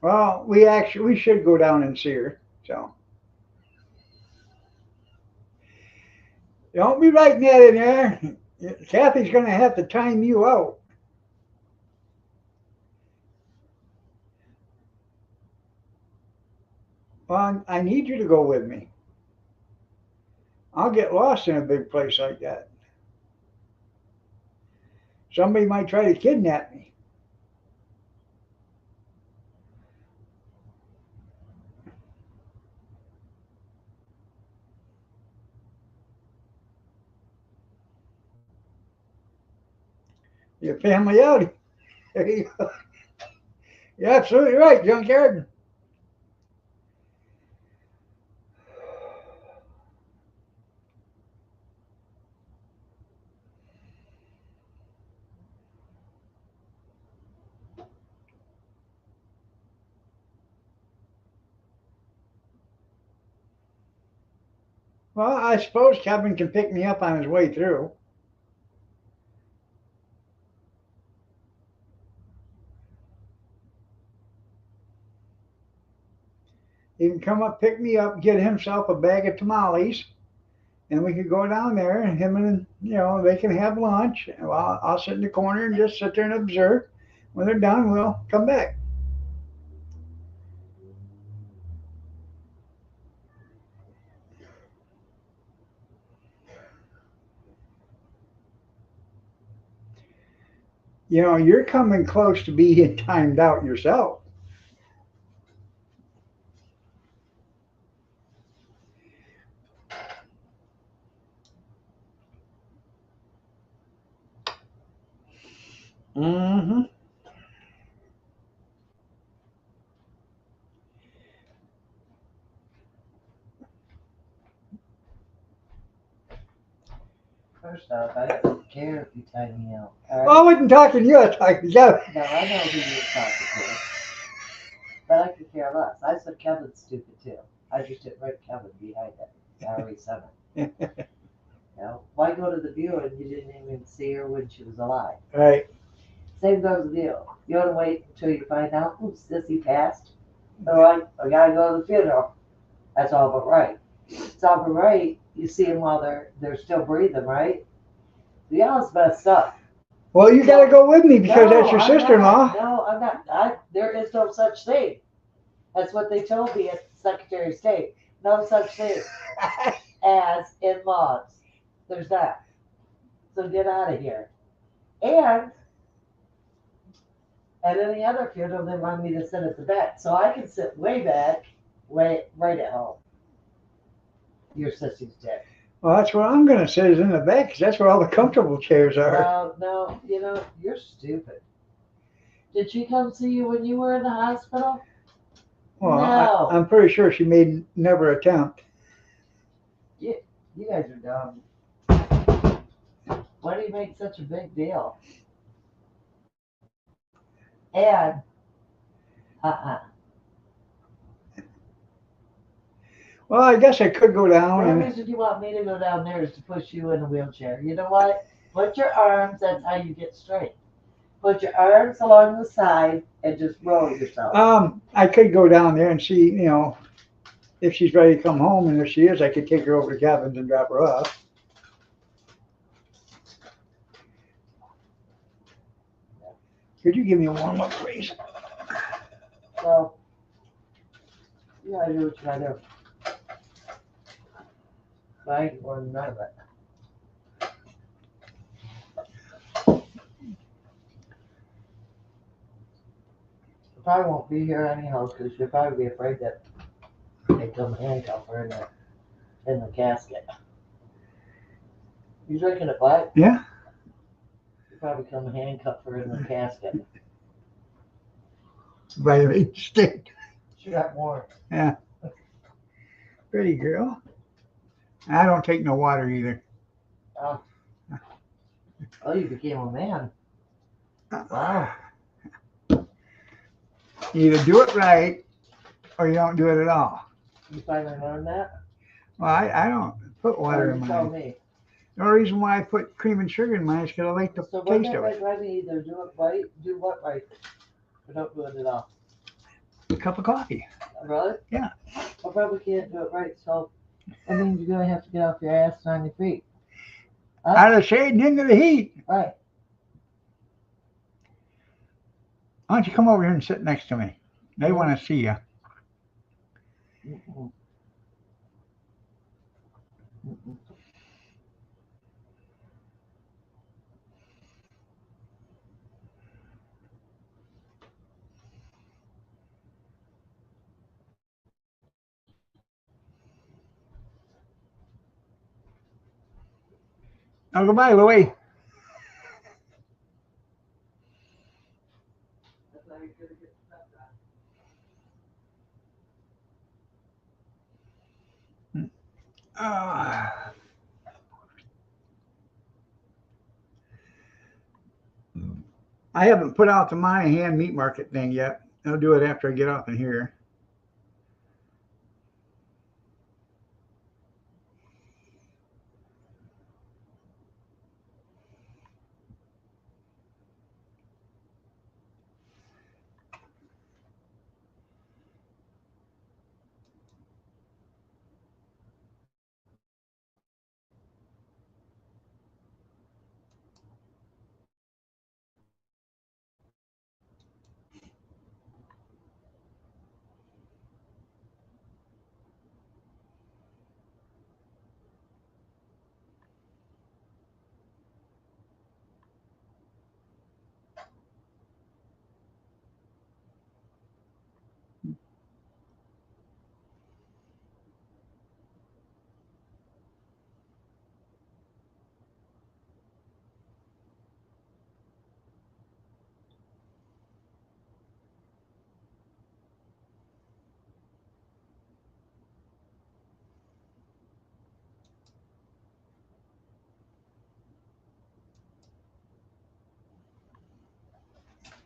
Well, we should go down and see her. So don't be writing that in there. Kathy's going to have to time you out. Well, I need you to go with me. I'll get lost in a big place like that. Somebody might try to kidnap me. Your family outing. There you go. You're absolutely right, Junkyard. Well, I suppose Kevin can pick me up on his way through. He can come up, pick me up, get himself a bag of tamales, and we could go down there, and him and they can have lunch. Well, I'll sit in the corner and just sit there and observe. When they're done, we'll come back. You're coming close to being timed out yourself. Mm-hmm. First off, I don't care if you time me out. All Well, I right? wasn't talking to you. I was talking to Kevin. No, I know who you're talking to, but I could care less. I said Kevin's stupid too. I just didn't write Kevin behind it. Gallery 7. Why go to the view and you didn't even see her when she was alive? Right. Same goes with you. You want to wait until you find out who sissy passed? They're like, I gotta go to the funeral. That's all but right. It's all but right. You see them while they're still breathing, right? The all's messed up. Well, you got to go with me because No, that's your I'm sister-in-law. not. No, I'm not. There is no such thing. That's what they told me at the Secretary of State. No such thing as in-laws. There's that. So get out of here. And at any other funeral, they want me to sit at the back. So I can sit way back, right at home. Your sissy's dead. Well, that's where I'm going to sit is in the back because that's where all the comfortable chairs are. No, you're stupid. Did she come see you when you were in the hospital? Well, No. I'm pretty sure she made never attempt. You guys are dumb. Why do you make such a big deal? And, uh-uh. Well, I guess I could go down The and reason you want me to go down there is to push you in a wheelchair. You know what? Put your arms, that's how you get straight. Put your arms along the side and just roll yourself. I could go down there and see, if she's ready to come home, and if she is, I could take her over to Kevin's and drop her off. Could you give me a warm up, please? So, you gotta do what you gotta do. But I ain't going none of it. I probably won't be here anyhow because you'll probably be afraid that they come handcuff her in the casket. You drinking it black? Yeah. You probably come handcuff her in the casket. Vitamin stick. She got more. Yeah. Pretty girl. I don't take no water either. Oh, you became a man. Wow. You either do it right or you don't do it at all. You finally learned that? Well, I don't put water in You tell mine. me. The only reason why I put cream and sugar in mine is because I like the So when taste they of it. make me either do it right, do what right, or don't do it at all. A cup of coffee. Really? Yeah. I probably can't do it right, so that means you're gonna have to get off your ass and on your feet. Huh? Out of the shade and into the heat. Right. Why don't you come over here and sit next to me? They want to see you. Mm-mm. Mm-mm. Oh, goodbye, Louie. Ah. I haven't put out the Monahan meat market thing yet. I'll do it after I get off in here.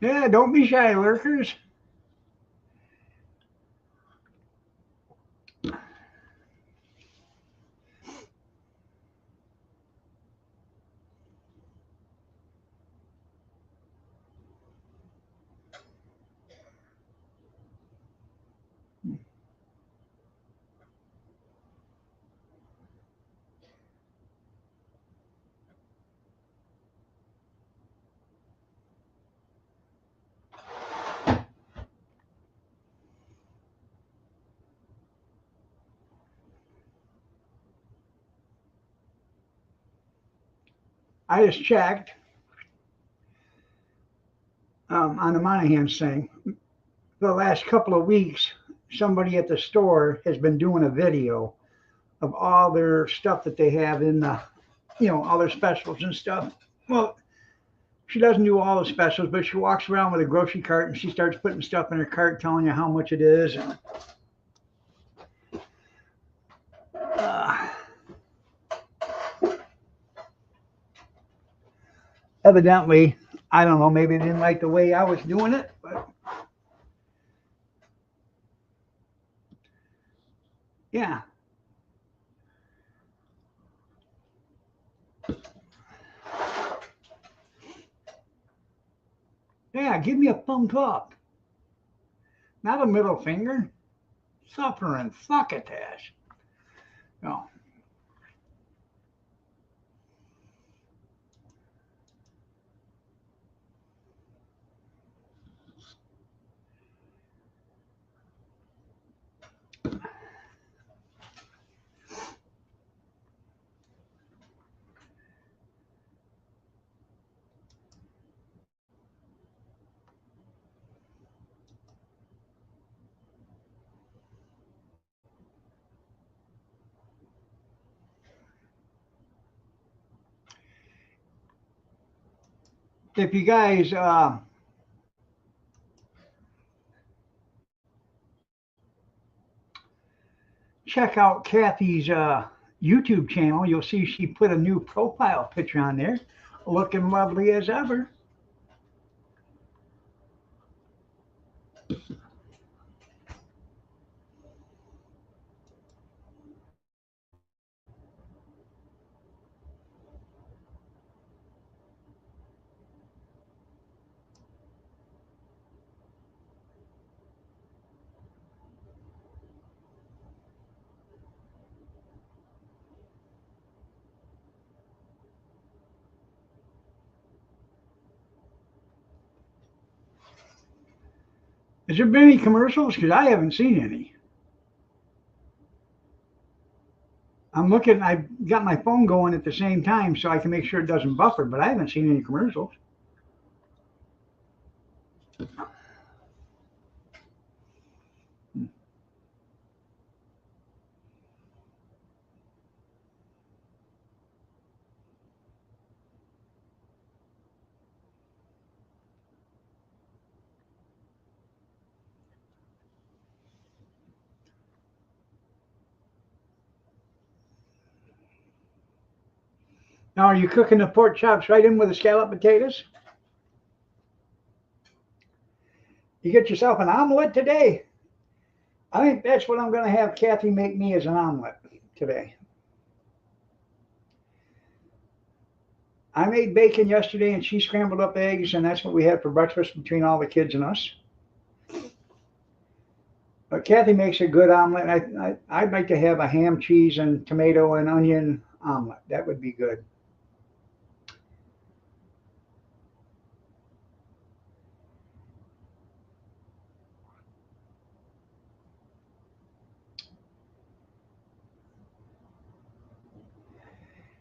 Yeah, don't be shy, lurkers. I just checked on the Monaghan's thing. For the last couple of weeks, somebody at the store has been doing a video of all their stuff that they have in the, all their specials and stuff. Well, she doesn't do all the specials, but she walks around with a grocery cart and she starts putting stuff in her cart, telling you how much it is. And, uh, evidently, I don't know, maybe they didn't like the way I was doing it, but yeah. Yeah, give me a thumbs up, not a middle finger. Suffering succotash. No. If you guys check out Kathy's YouTube channel, you'll see she put a new profile picture on there, looking lovely as ever. Has there been any commercials? Because I haven't seen any. I'm looking, I've got my phone going at the same time so I can make sure it doesn't buffer, but I haven't seen any commercials. Now, are you cooking the pork chops right in with the scallop potatoes? You get yourself an omelet today? I think that's what I'm going to have Kathy make me as an omelet today. I made bacon yesterday and she scrambled up eggs, and that's what we had for breakfast between all the kids and us. But Kathy makes a good omelet. I'd like to have a ham, cheese, and tomato and onion omelet. That would be good.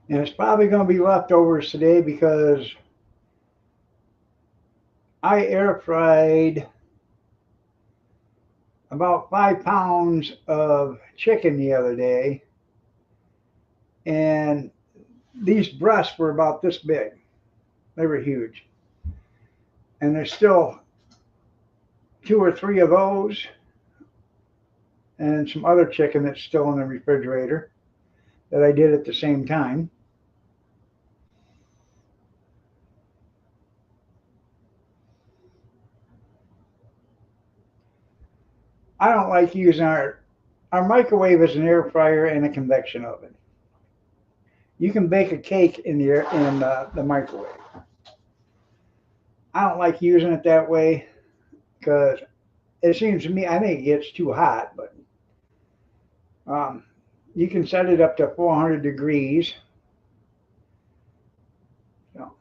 And it's probably going to be leftovers today because I air fried about 5 pounds of chicken the other day, and these breasts were about this big. They were huge. And there's still 2 or 3 of those and some other chicken that's still in the refrigerator that I did at the same time. I don't like using our microwave is an air fryer and a convection oven. You can bake a cake in the microwave. I don't like using it that way because it seems to me I think it gets too hot. But um, you can set it up to 400 degrees. So,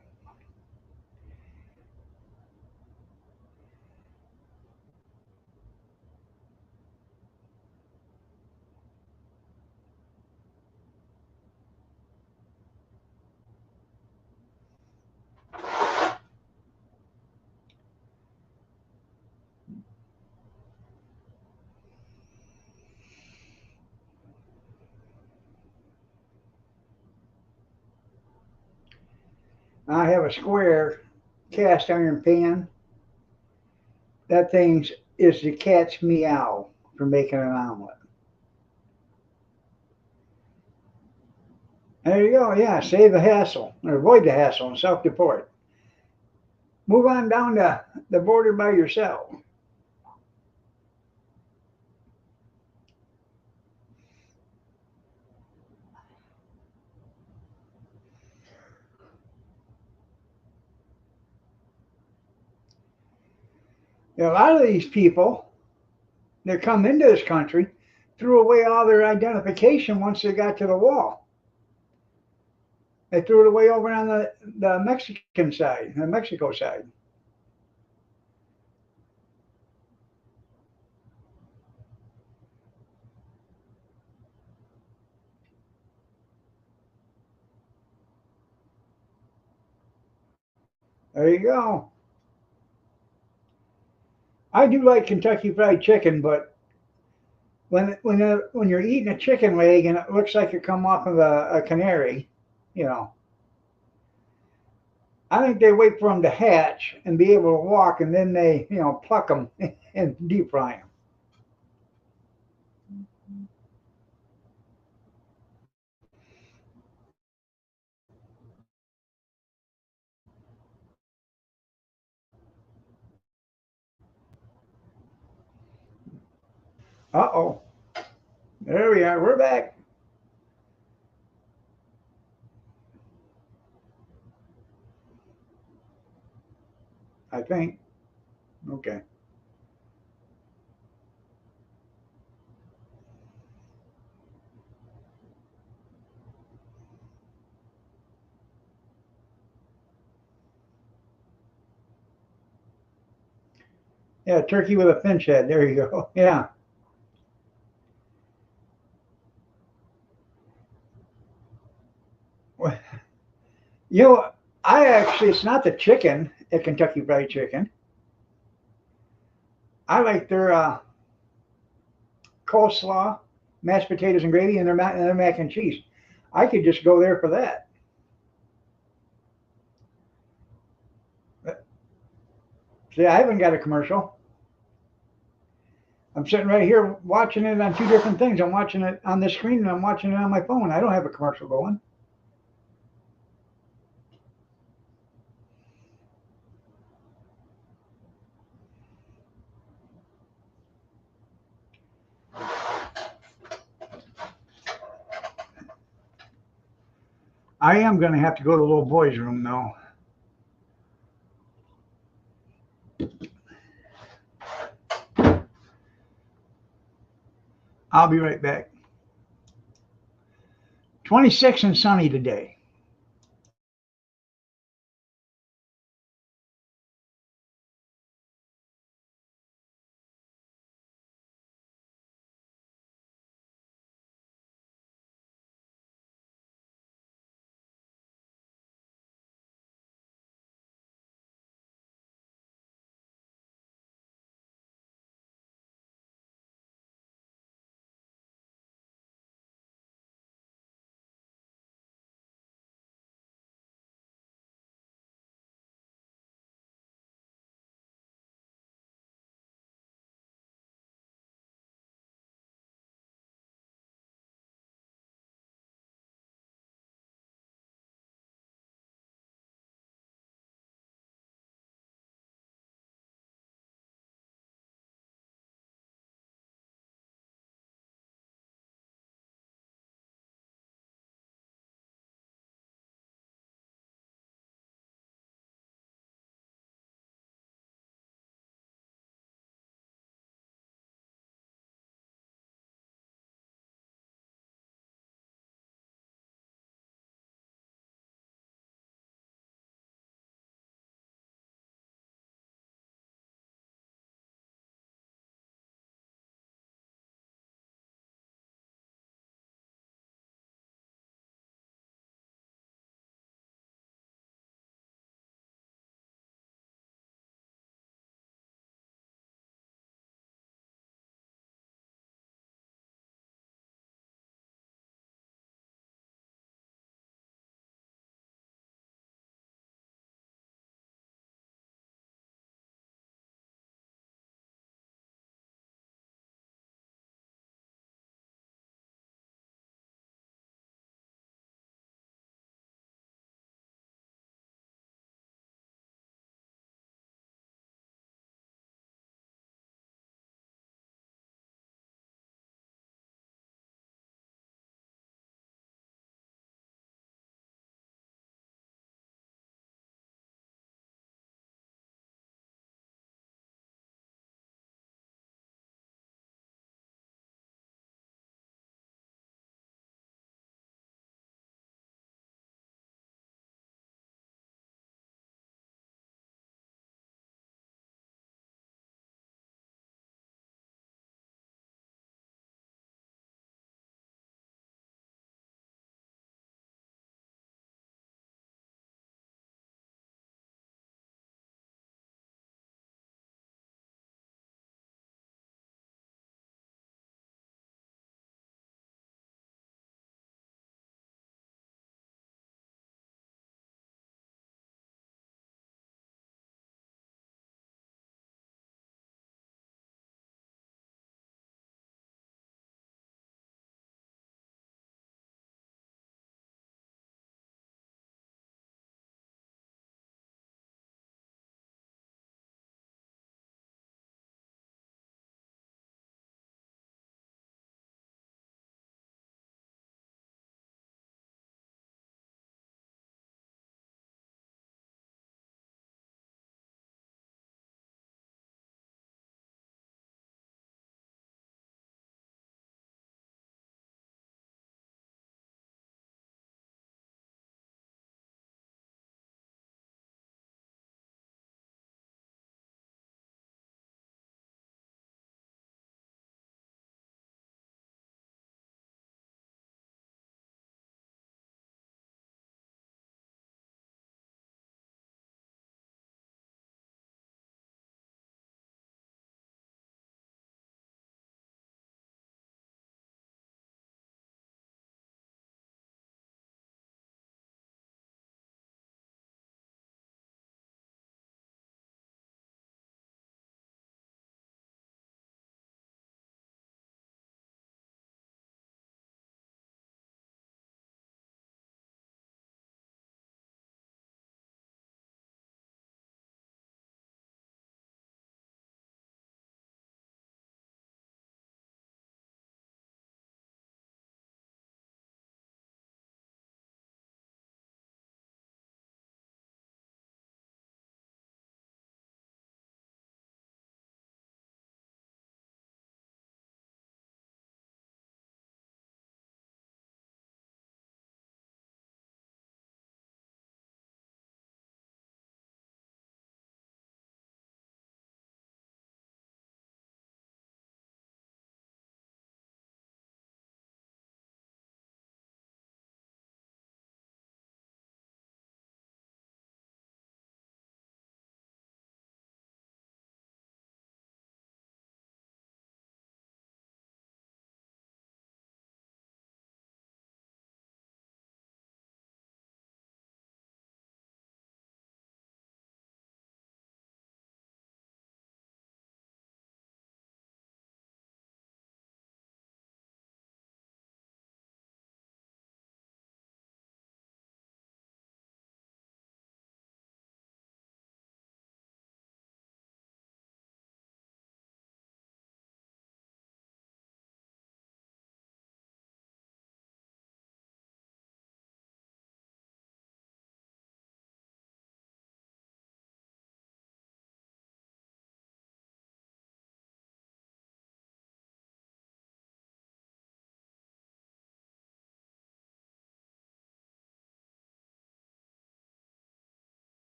I have a square cast iron pan. That thing is the cat's meow for making an omelet. There you go. Yeah, save the hassle or avoid the hassle and self-deport. Move on down to the border by yourself. You know, a lot of these people that come into this country threw away all their identification once they got to the wall. They threw it away over on the Mexican side, the Mexico side. There you go. I do like Kentucky Fried Chicken, but when you're eating a chicken leg and it looks like it come off of a canary, you know, I think they wait for them to hatch and be able to walk, and then they pluck them and deep fry them. Uh oh, there we are. We're back. I think. Okay. Yeah, turkey with a finch head. There you go. Yeah. Well, you know, I actually, it's not the chicken at Kentucky Fried Chicken. I like their coleslaw, mashed potatoes and gravy, and their mac and cheese. I could just go there for that. See, I haven't got a commercial. I'm sitting right here watching it on two different things. I'm watching it on the screen and I'm watching it on my phone. I don't have a commercial going. I am going to have to go to the little boy's room though. I'll be right back. 26 and sunny today.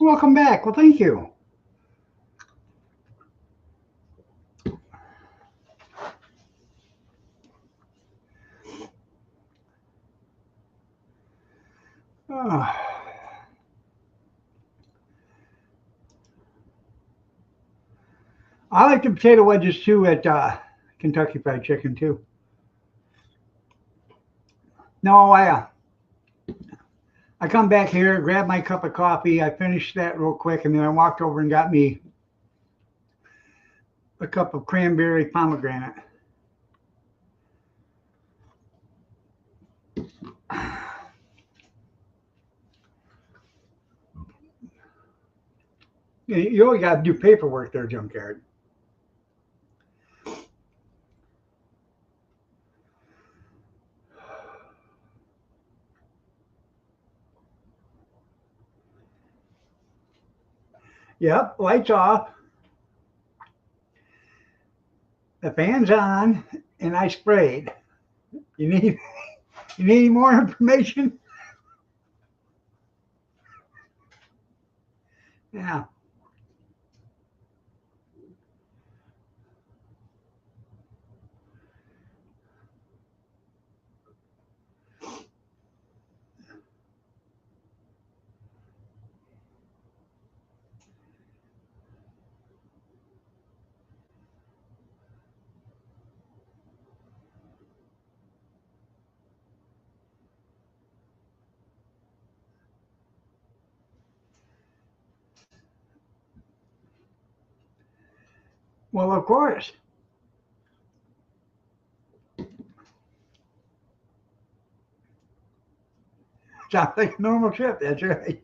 Welcome back. Well, thank you. Oh, I like the potato wedges too at Kentucky Fried Chicken too. No, I come back here, grab my cup of coffee. I finished that real quick, and then I walked over and got me a cup of cranberry pomegranate. You always got to do paperwork there, Junkyard. Yep, lights off, the fan's on, and I sprayed. You need you need any more information? Yeah. Well, of course. Sounds like a normal trip. That's right.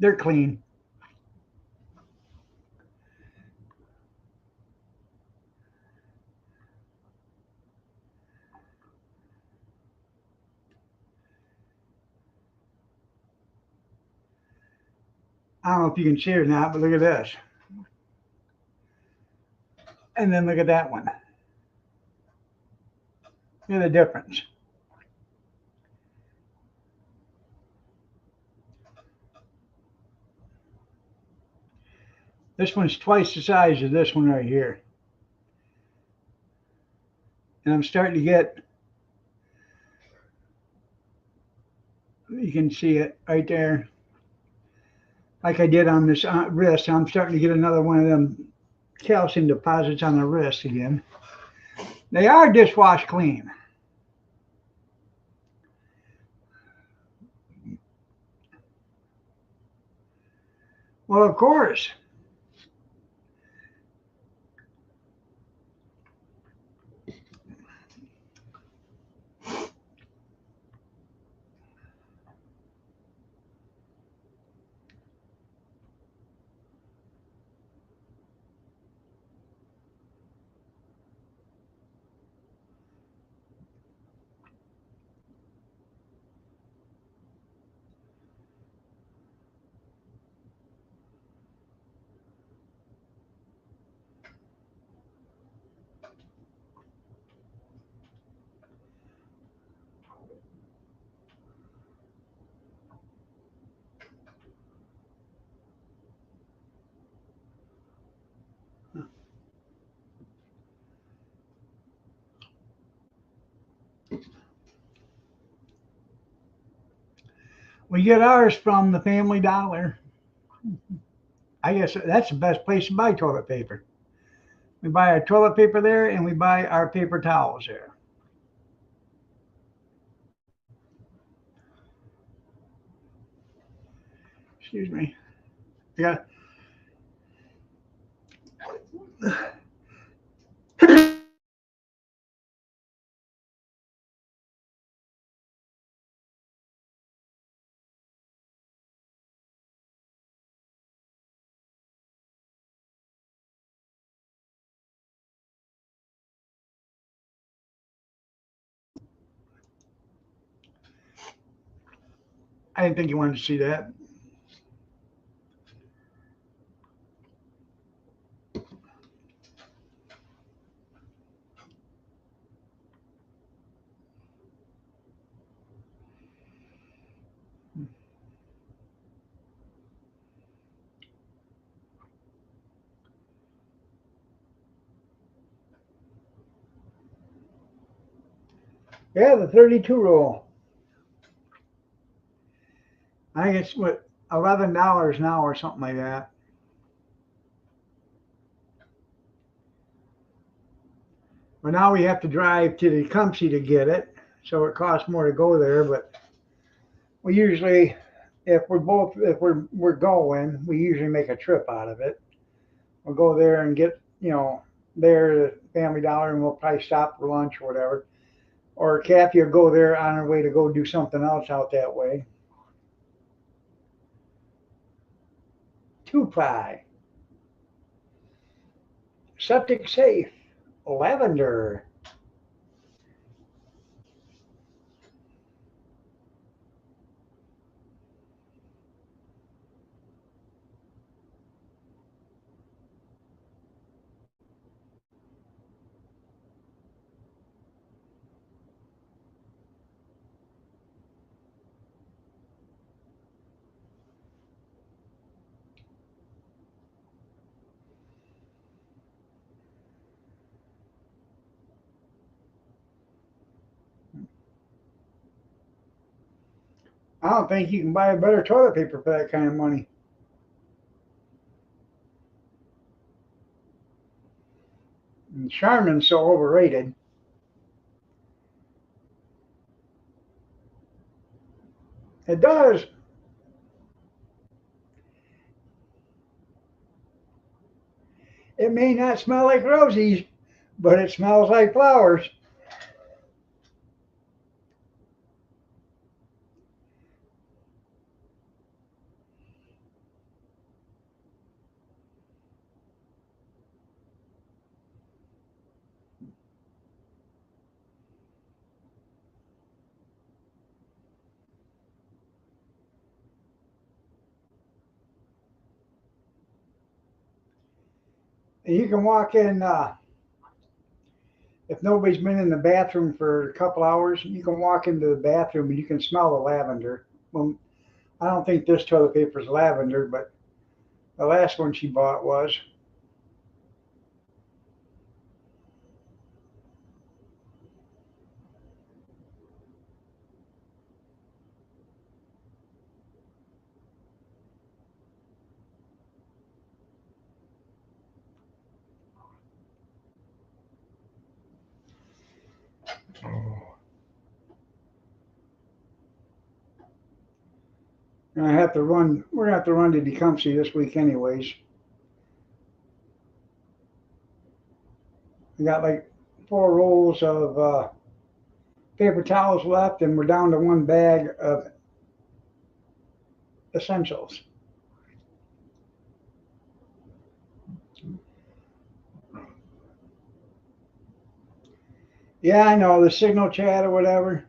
They're clean. I don't know if you can see it or not, but look at this. And then look at that one. Look at the difference. This one's twice the size of this one right here. And I'm starting to get, you can see it right there, like I did on this wrist. I'm starting to get another one of them calcium deposits on the wrist again. They are dishwash clean. Well, of course. We get ours from the Family Dollar. I guess that's the best place to buy toilet paper. We buy our toilet paper there, and we buy our paper towels there. Excuse me. Yeah. I didn't think you wanted to see that. Yeah, the 32 roll. I think it's what, $11 now or something like that. But now we have to drive to the Tecumseh to get it, so it costs more to go there. But we usually, if we're going, we usually make a trip out of it. We'll go there and get, there at Family Dollar, and we'll probably stop for lunch or whatever. Or Kathy will go there on her way to go do something else out that way. Two ply, septic safe, lavender. I don't think you can buy a better toilet paper for that kind of money. And Charmin's so overrated. It does. It may not smell like roses, but it smells like flowers. And you can walk in, if nobody's been in the bathroom for a couple hours, you can walk into the bathroom and you can smell the lavender. Well, I don't think this toilet paper is lavender, but the last one she bought was. And I have to run. We're gonna have to run to Tecumseh this week, anyways. We got like 4 rolls of paper towels left, and we're down to one bag of essentials. Yeah, I know the signal chat or whatever.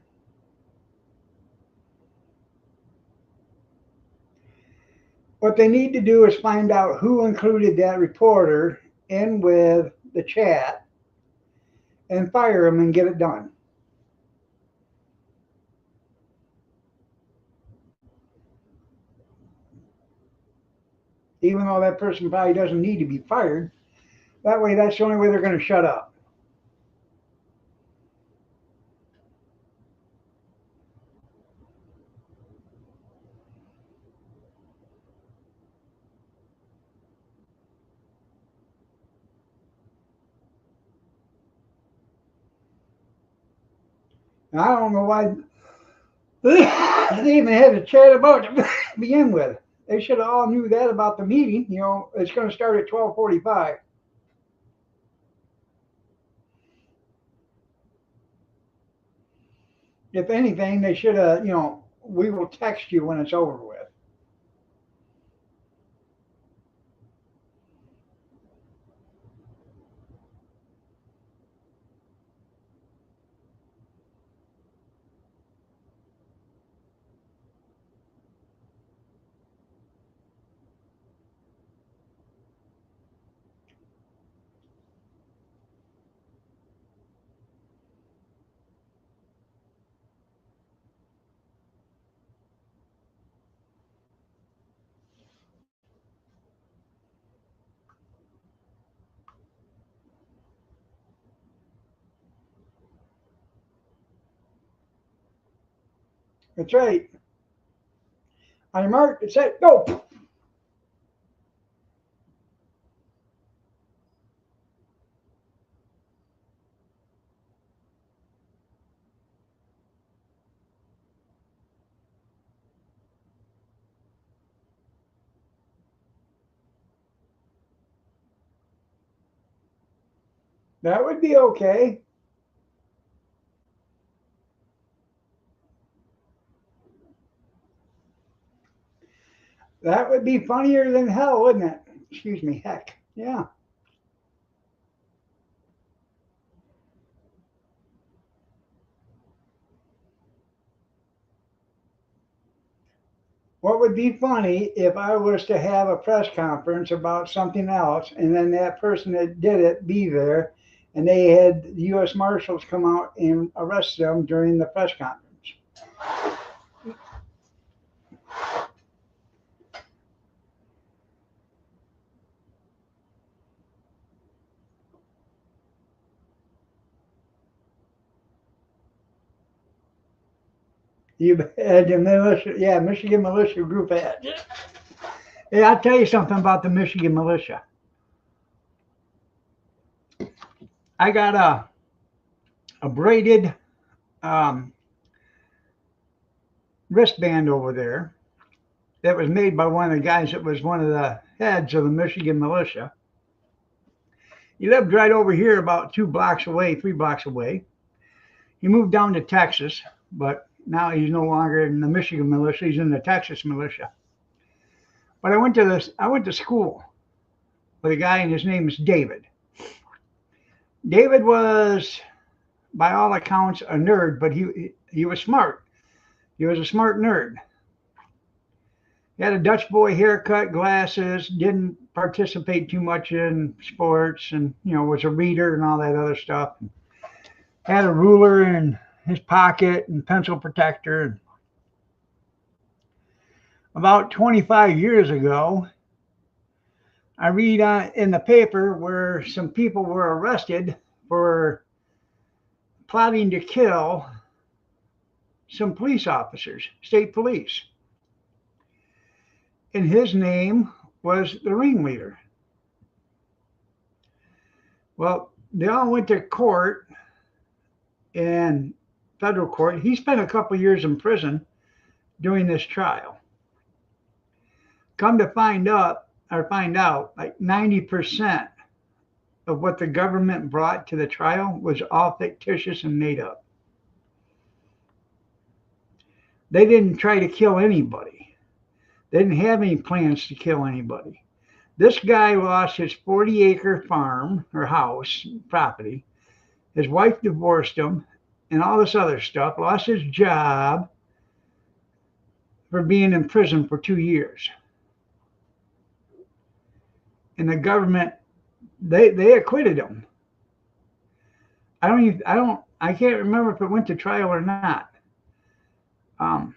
What they need to do is find out who included that reporter in with the chat and fire them and get it done. Even though that person probably doesn't need to be fired. That way, that's the only way they're going to shut up. And I don't know why they even had a chat about it to begin with. They should have all knew that about the meeting. It's going to start at 12:45. If anything, they should have. We will text you when it's over with. That's right. On your mark, get set, go. That would be okay. That would be funnier than hell, wouldn't it? Excuse me, heck. Yeah. What would be funny if I was to have a press conference about something else and then that person that did it be there and they had the U.S. Marshals come out and arrest them during the press conference? You had the militia, yeah, Michigan militia group had. Yeah, I'll tell you something about the Michigan militia. I got a braided um, wristband over there that was made by one of the guys that was one of the heads of the Michigan militia. He lived right over here, about 2 blocks away, 3 blocks away. He moved down to Texas, but now he's no longer in the Michigan militia. He's in the Texas militia. But I went to school with a guy, and his name is David. David was, by all accounts, a nerd, but he was smart. He was a smart nerd. He had a Dutch boy haircut, glasses, didn't participate too much in sports, and was a reader and all that other stuff. Had a ruler in his pocket and pencil protector. About 25 years ago, I read in the paper where some people were arrested for plotting to kill some police officers, state police. And his name was the ringleader. Well, they all went to court, in federal court. He spent a couple years in prison doing this trial. Come to find out, like 90% of what the government brought to the trial was all fictitious and made up. They didn't try to kill anybody. They didn't have any plans to kill anybody. This guy lost his 40-acre farm or house property. His wife divorced him and all this other stuff, lost his job for being in prison for 2 years. And the government, they acquitted him. I can't remember if it went to trial or not. Um,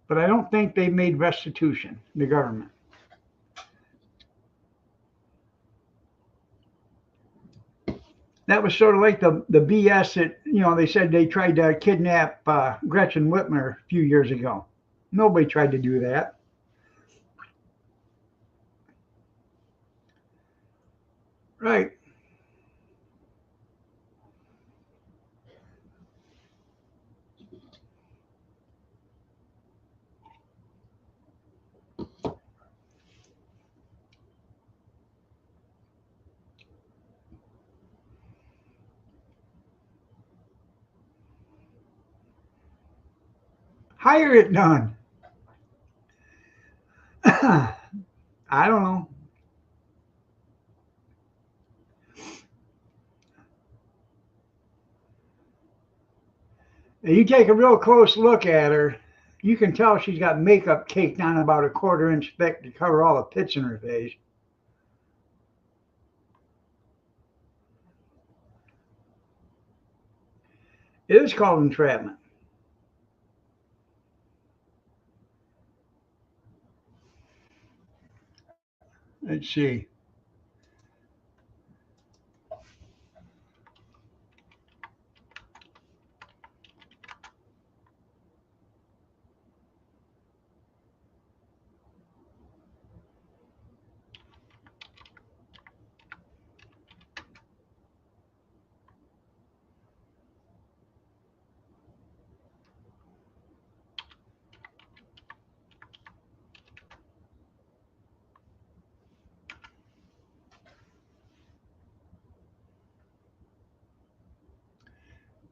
but I don't think they made restitution, the government. That was sort of like the BS that, they said they tried to kidnap Gretchen Whitmer a few years ago. Nobody tried to do that. Right. Hire it done. I don't know. You take a real close look at her, you can tell she's got makeup caked on about a quarter-inch thick to cover all the pits in her face. It is called entrapment. Let's see.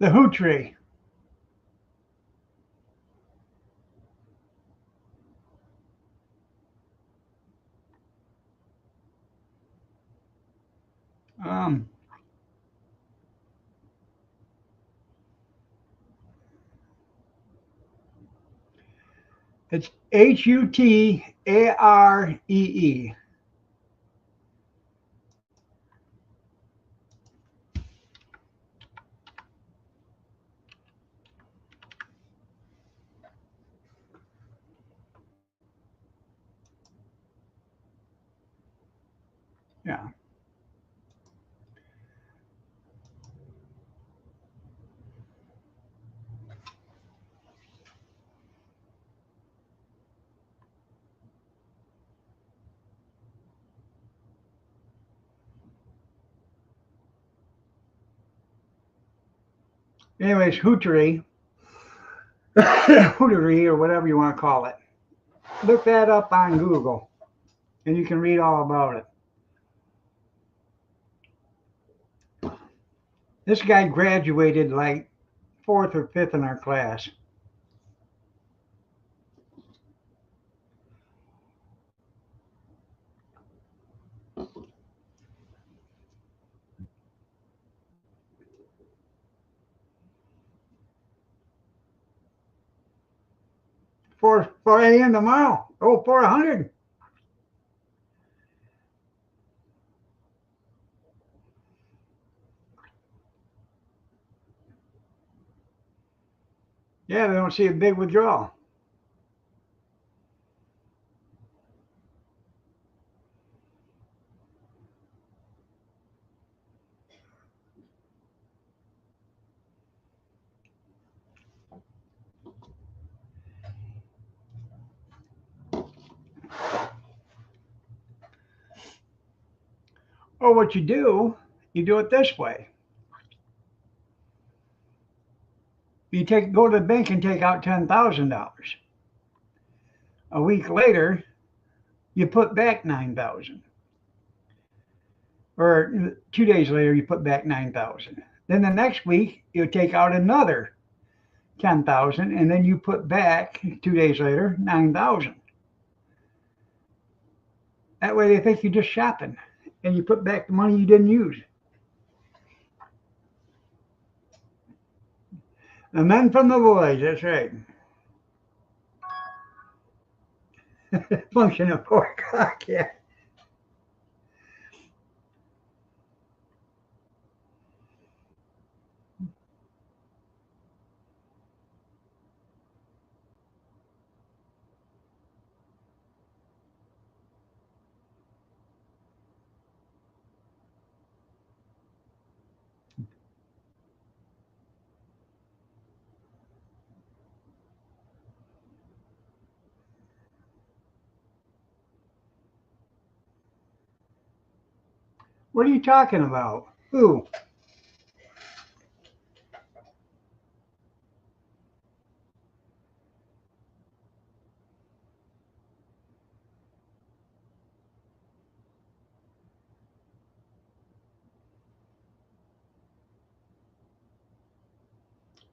The hootery. Um, it's Hutaree. Yeah. Anyways, hootery, hootery, or whatever you want to call it. Look that up on Google, and you can read all about it. This guy graduated like fourth or fifth in our class. Four a.m. tomorrow. Oh, 400. Yeah, they don't see a big withdrawal. Or what you do it this way. Go to the bank and take out $10,000. A week later, you put back 9,000. Or 2 days later, you put back 9,000. Then the next week, you take out another 10,000, and then you put back 2 days later 9,000. That way, they think you're just shopping, and you put back the money you didn't use. The men from the boys. That's right. Function of 4 o'clock. Yeah. What are you talking about? Who?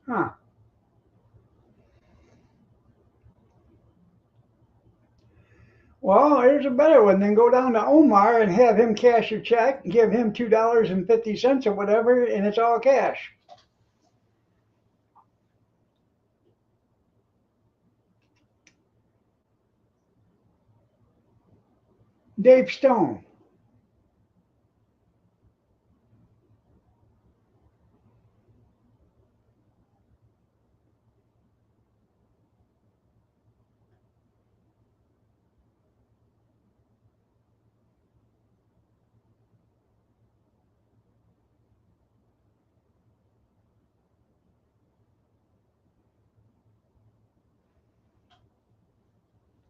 Huh. Well, here's a better one. Then go down to Omar and have him cash your check, give him $2.50 or whatever, and it's all cash. Dave Stone.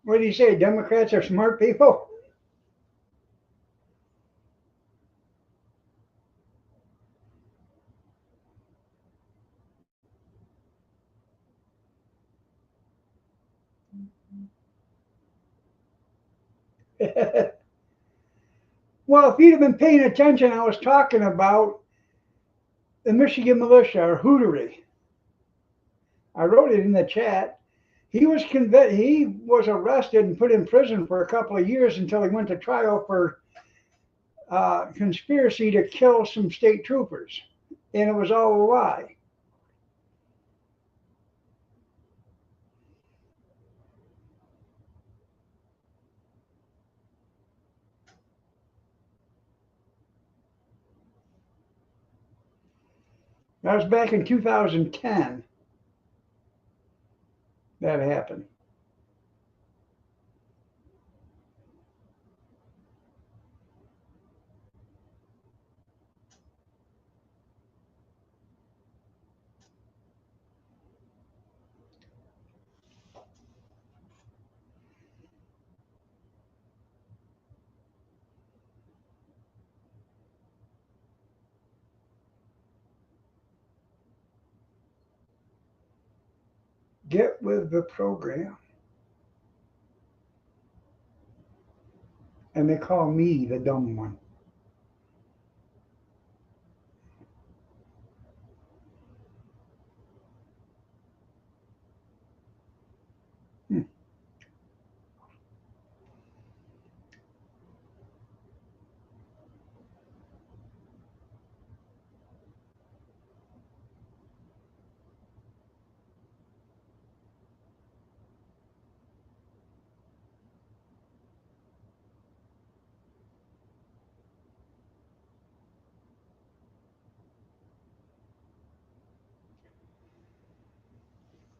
What do you say? Democrats are smart people? Well, if you'd have been paying attention, I was talking about the Michigan militia or hootery. I wrote it in the chat. He was arrested and put in prison for a couple of years until he went to trial for conspiracy to kill some state troopers, and it was all a lie. That was back in 2010. That happened. Get with the program. And they call me the dumb one. Hmm.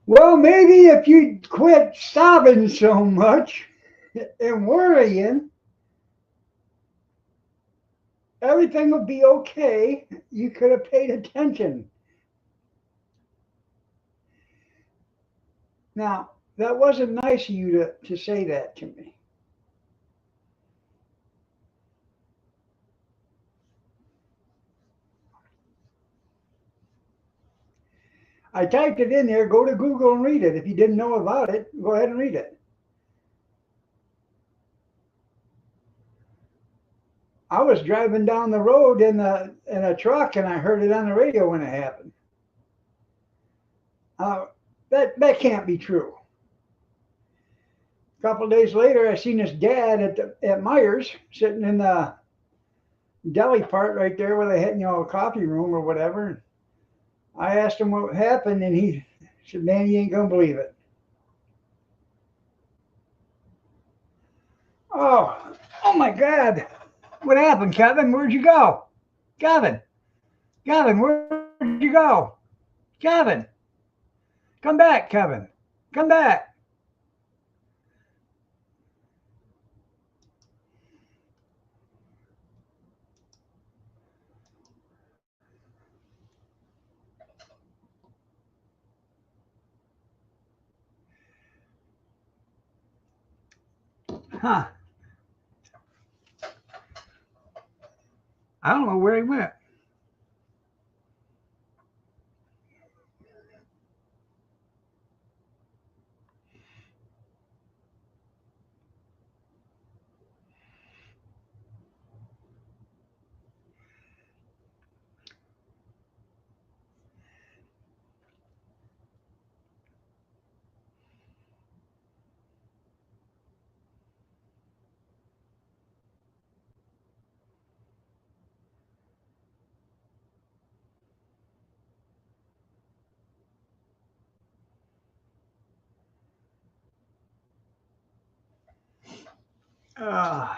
Well, maybe if you'd quit sobbing so much and worrying, everything would be okay. You could have paid attention. Now, that wasn't nice of you to say that to me. I typed it in there. Go to Google and read it. If you didn't know about it, go ahead and read it. I was driving down the road in a truck, and I heard it on the radio when it happened. That can't be true. A couple of days later, I seen his dad at Myers sitting in the deli part right there where they had a coffee room or whatever. I asked him what happened, and he said, "Man, you ain't gonna believe it." Oh my God! What happened, Kevin? Where'd you go, Kevin? Kevin, where'd you go? Kevin, come back, Kevin. Come back. Huh. I don't know where he went. Uh,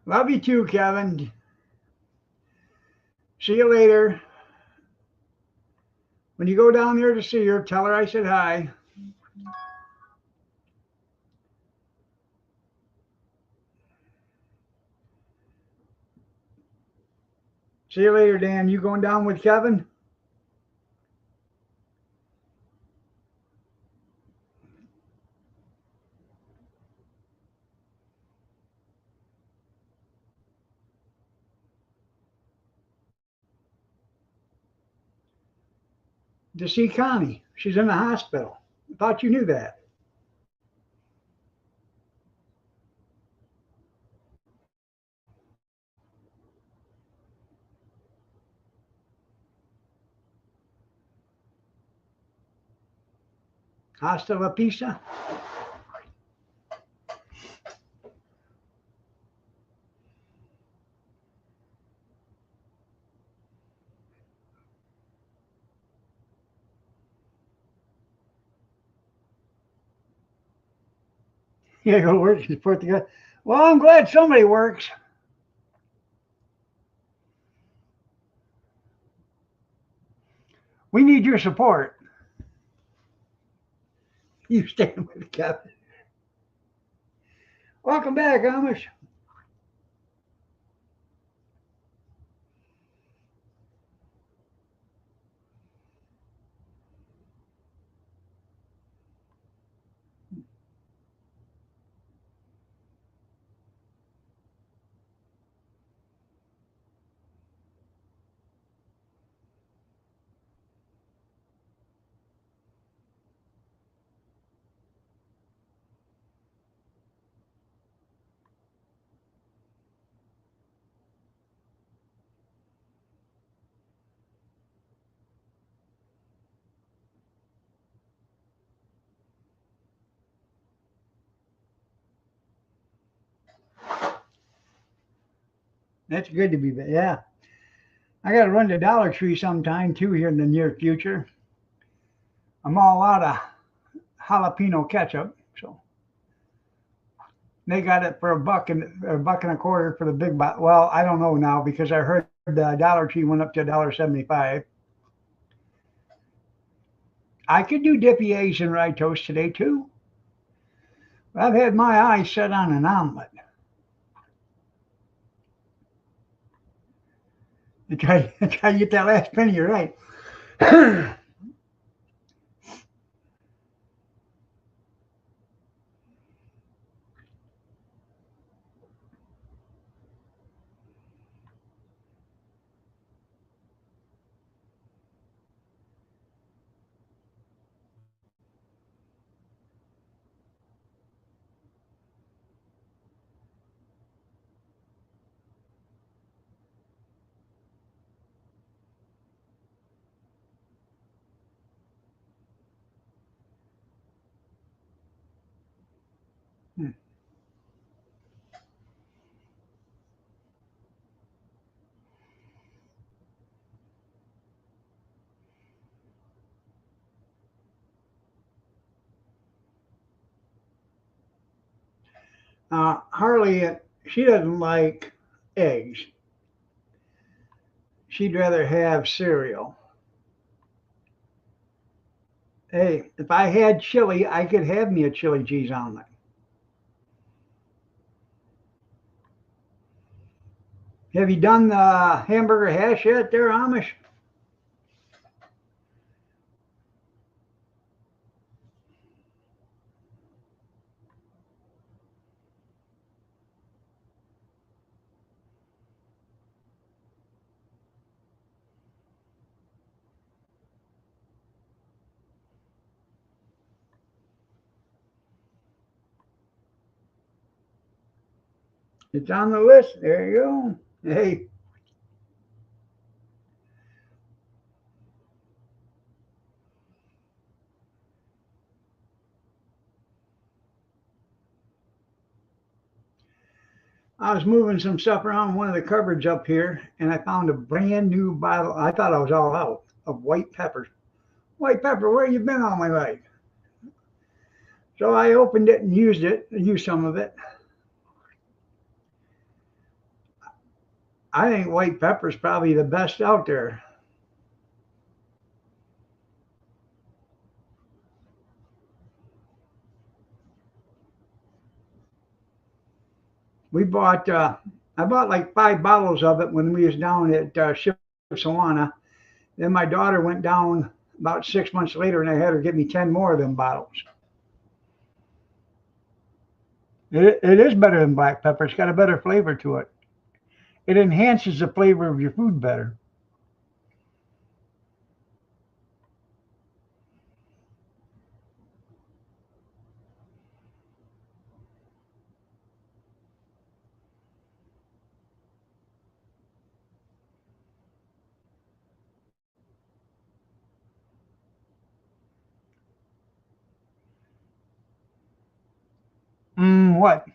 Love you too, Kevin. See you later. When you go down there to see her, tell her I said hi. See you later, Dan. You going down with Kevin? To see Connie. She's in the hospital. I thought you knew that. Hasta la pizza. You gotta go to work and support the guy. Well, I'm glad somebody works. We need your support. You stand with the captain. Welcome back, Amish. That's good to be back. Yeah. I got to run to Dollar Tree sometime too here in the near future. I'm all out of jalapeno ketchup, so they got it for a buck and a quarter for the big bottle. Well, I don't know now because I heard the Dollar Tree went up to $1.75. I could do dippy eggs and rye toast today too. I've had my eyes set on an omelet. I try to get that last penny right. Harley, she doesn't like eggs. She'd rather have cereal. Hey, if I had chili, I could have me a chili cheese omelet. Have you done the hamburger hash yet, there, Amish? It's on the list. There you go. Hey, I was moving some stuff around one of the cupboards up here, and I found a brand new bottle. I thought I was all out of white peppers. White pepper, where you been all my life? So I opened it and used some of it. I think white pepper is probably the best out there. We bought, I bought like 5 bottles of it when we was down at Shipsawana. Then my daughter went down about 6 months later, and I had her give me 10 more of them bottles. It is better than black pepper. It's got a better flavor to it. It enhances the flavor of your food better. What?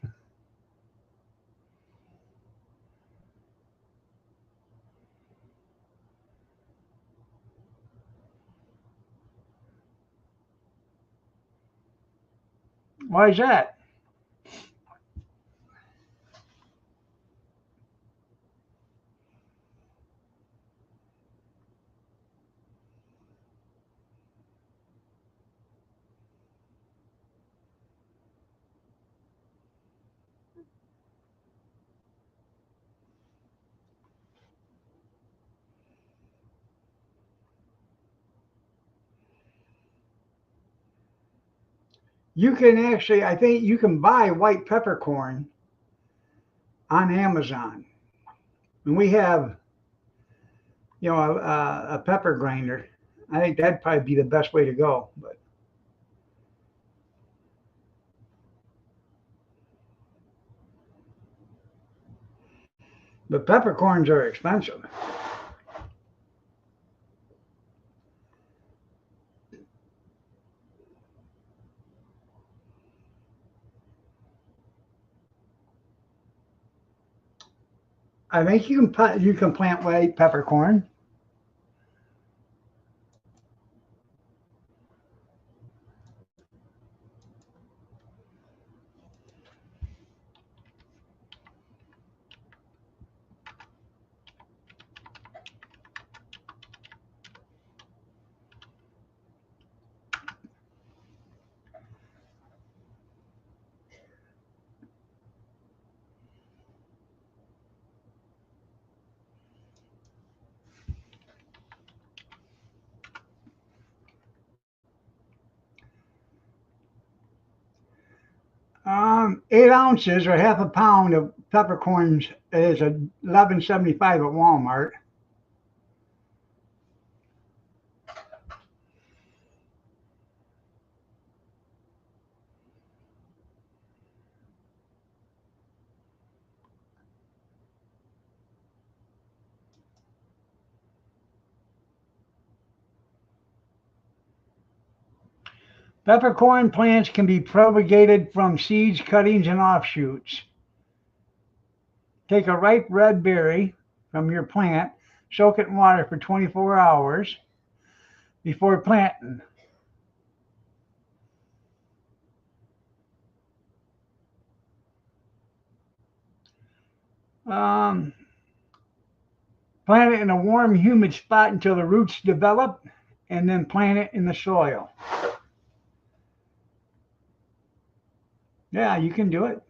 Why is that? You can actually, I think you can buy white peppercorn on Amazon. And we have, a pepper grinder. I think that'd probably be the best way to go. But peppercorns are expensive. I think you can plant white peppercorn. 8 ounces or half a pound of peppercorns is $11.75 at Walmart. Peppercorn plants can be propagated from seeds, cuttings, and offshoots. Take a ripe red berry from your plant, soak it in water for 24 hours before planting. Um, Plant it in a warm, humid spot until the roots develop, and then plant it in the soil. Yeah, you can do it.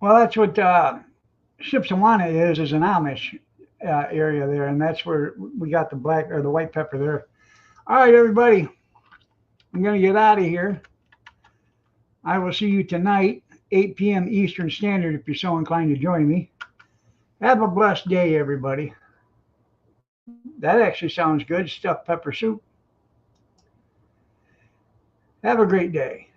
Well, that's what Shipsawana is an Amish area there, and that's where we got the black or the white pepper there. All right, everybody, I'm going to get out of here. I will see you tonight, 8 p.m. Eastern Standard, if you're so inclined to join me. Have a blessed day, everybody. That actually sounds good, stuffed pepper soup. Have a great day.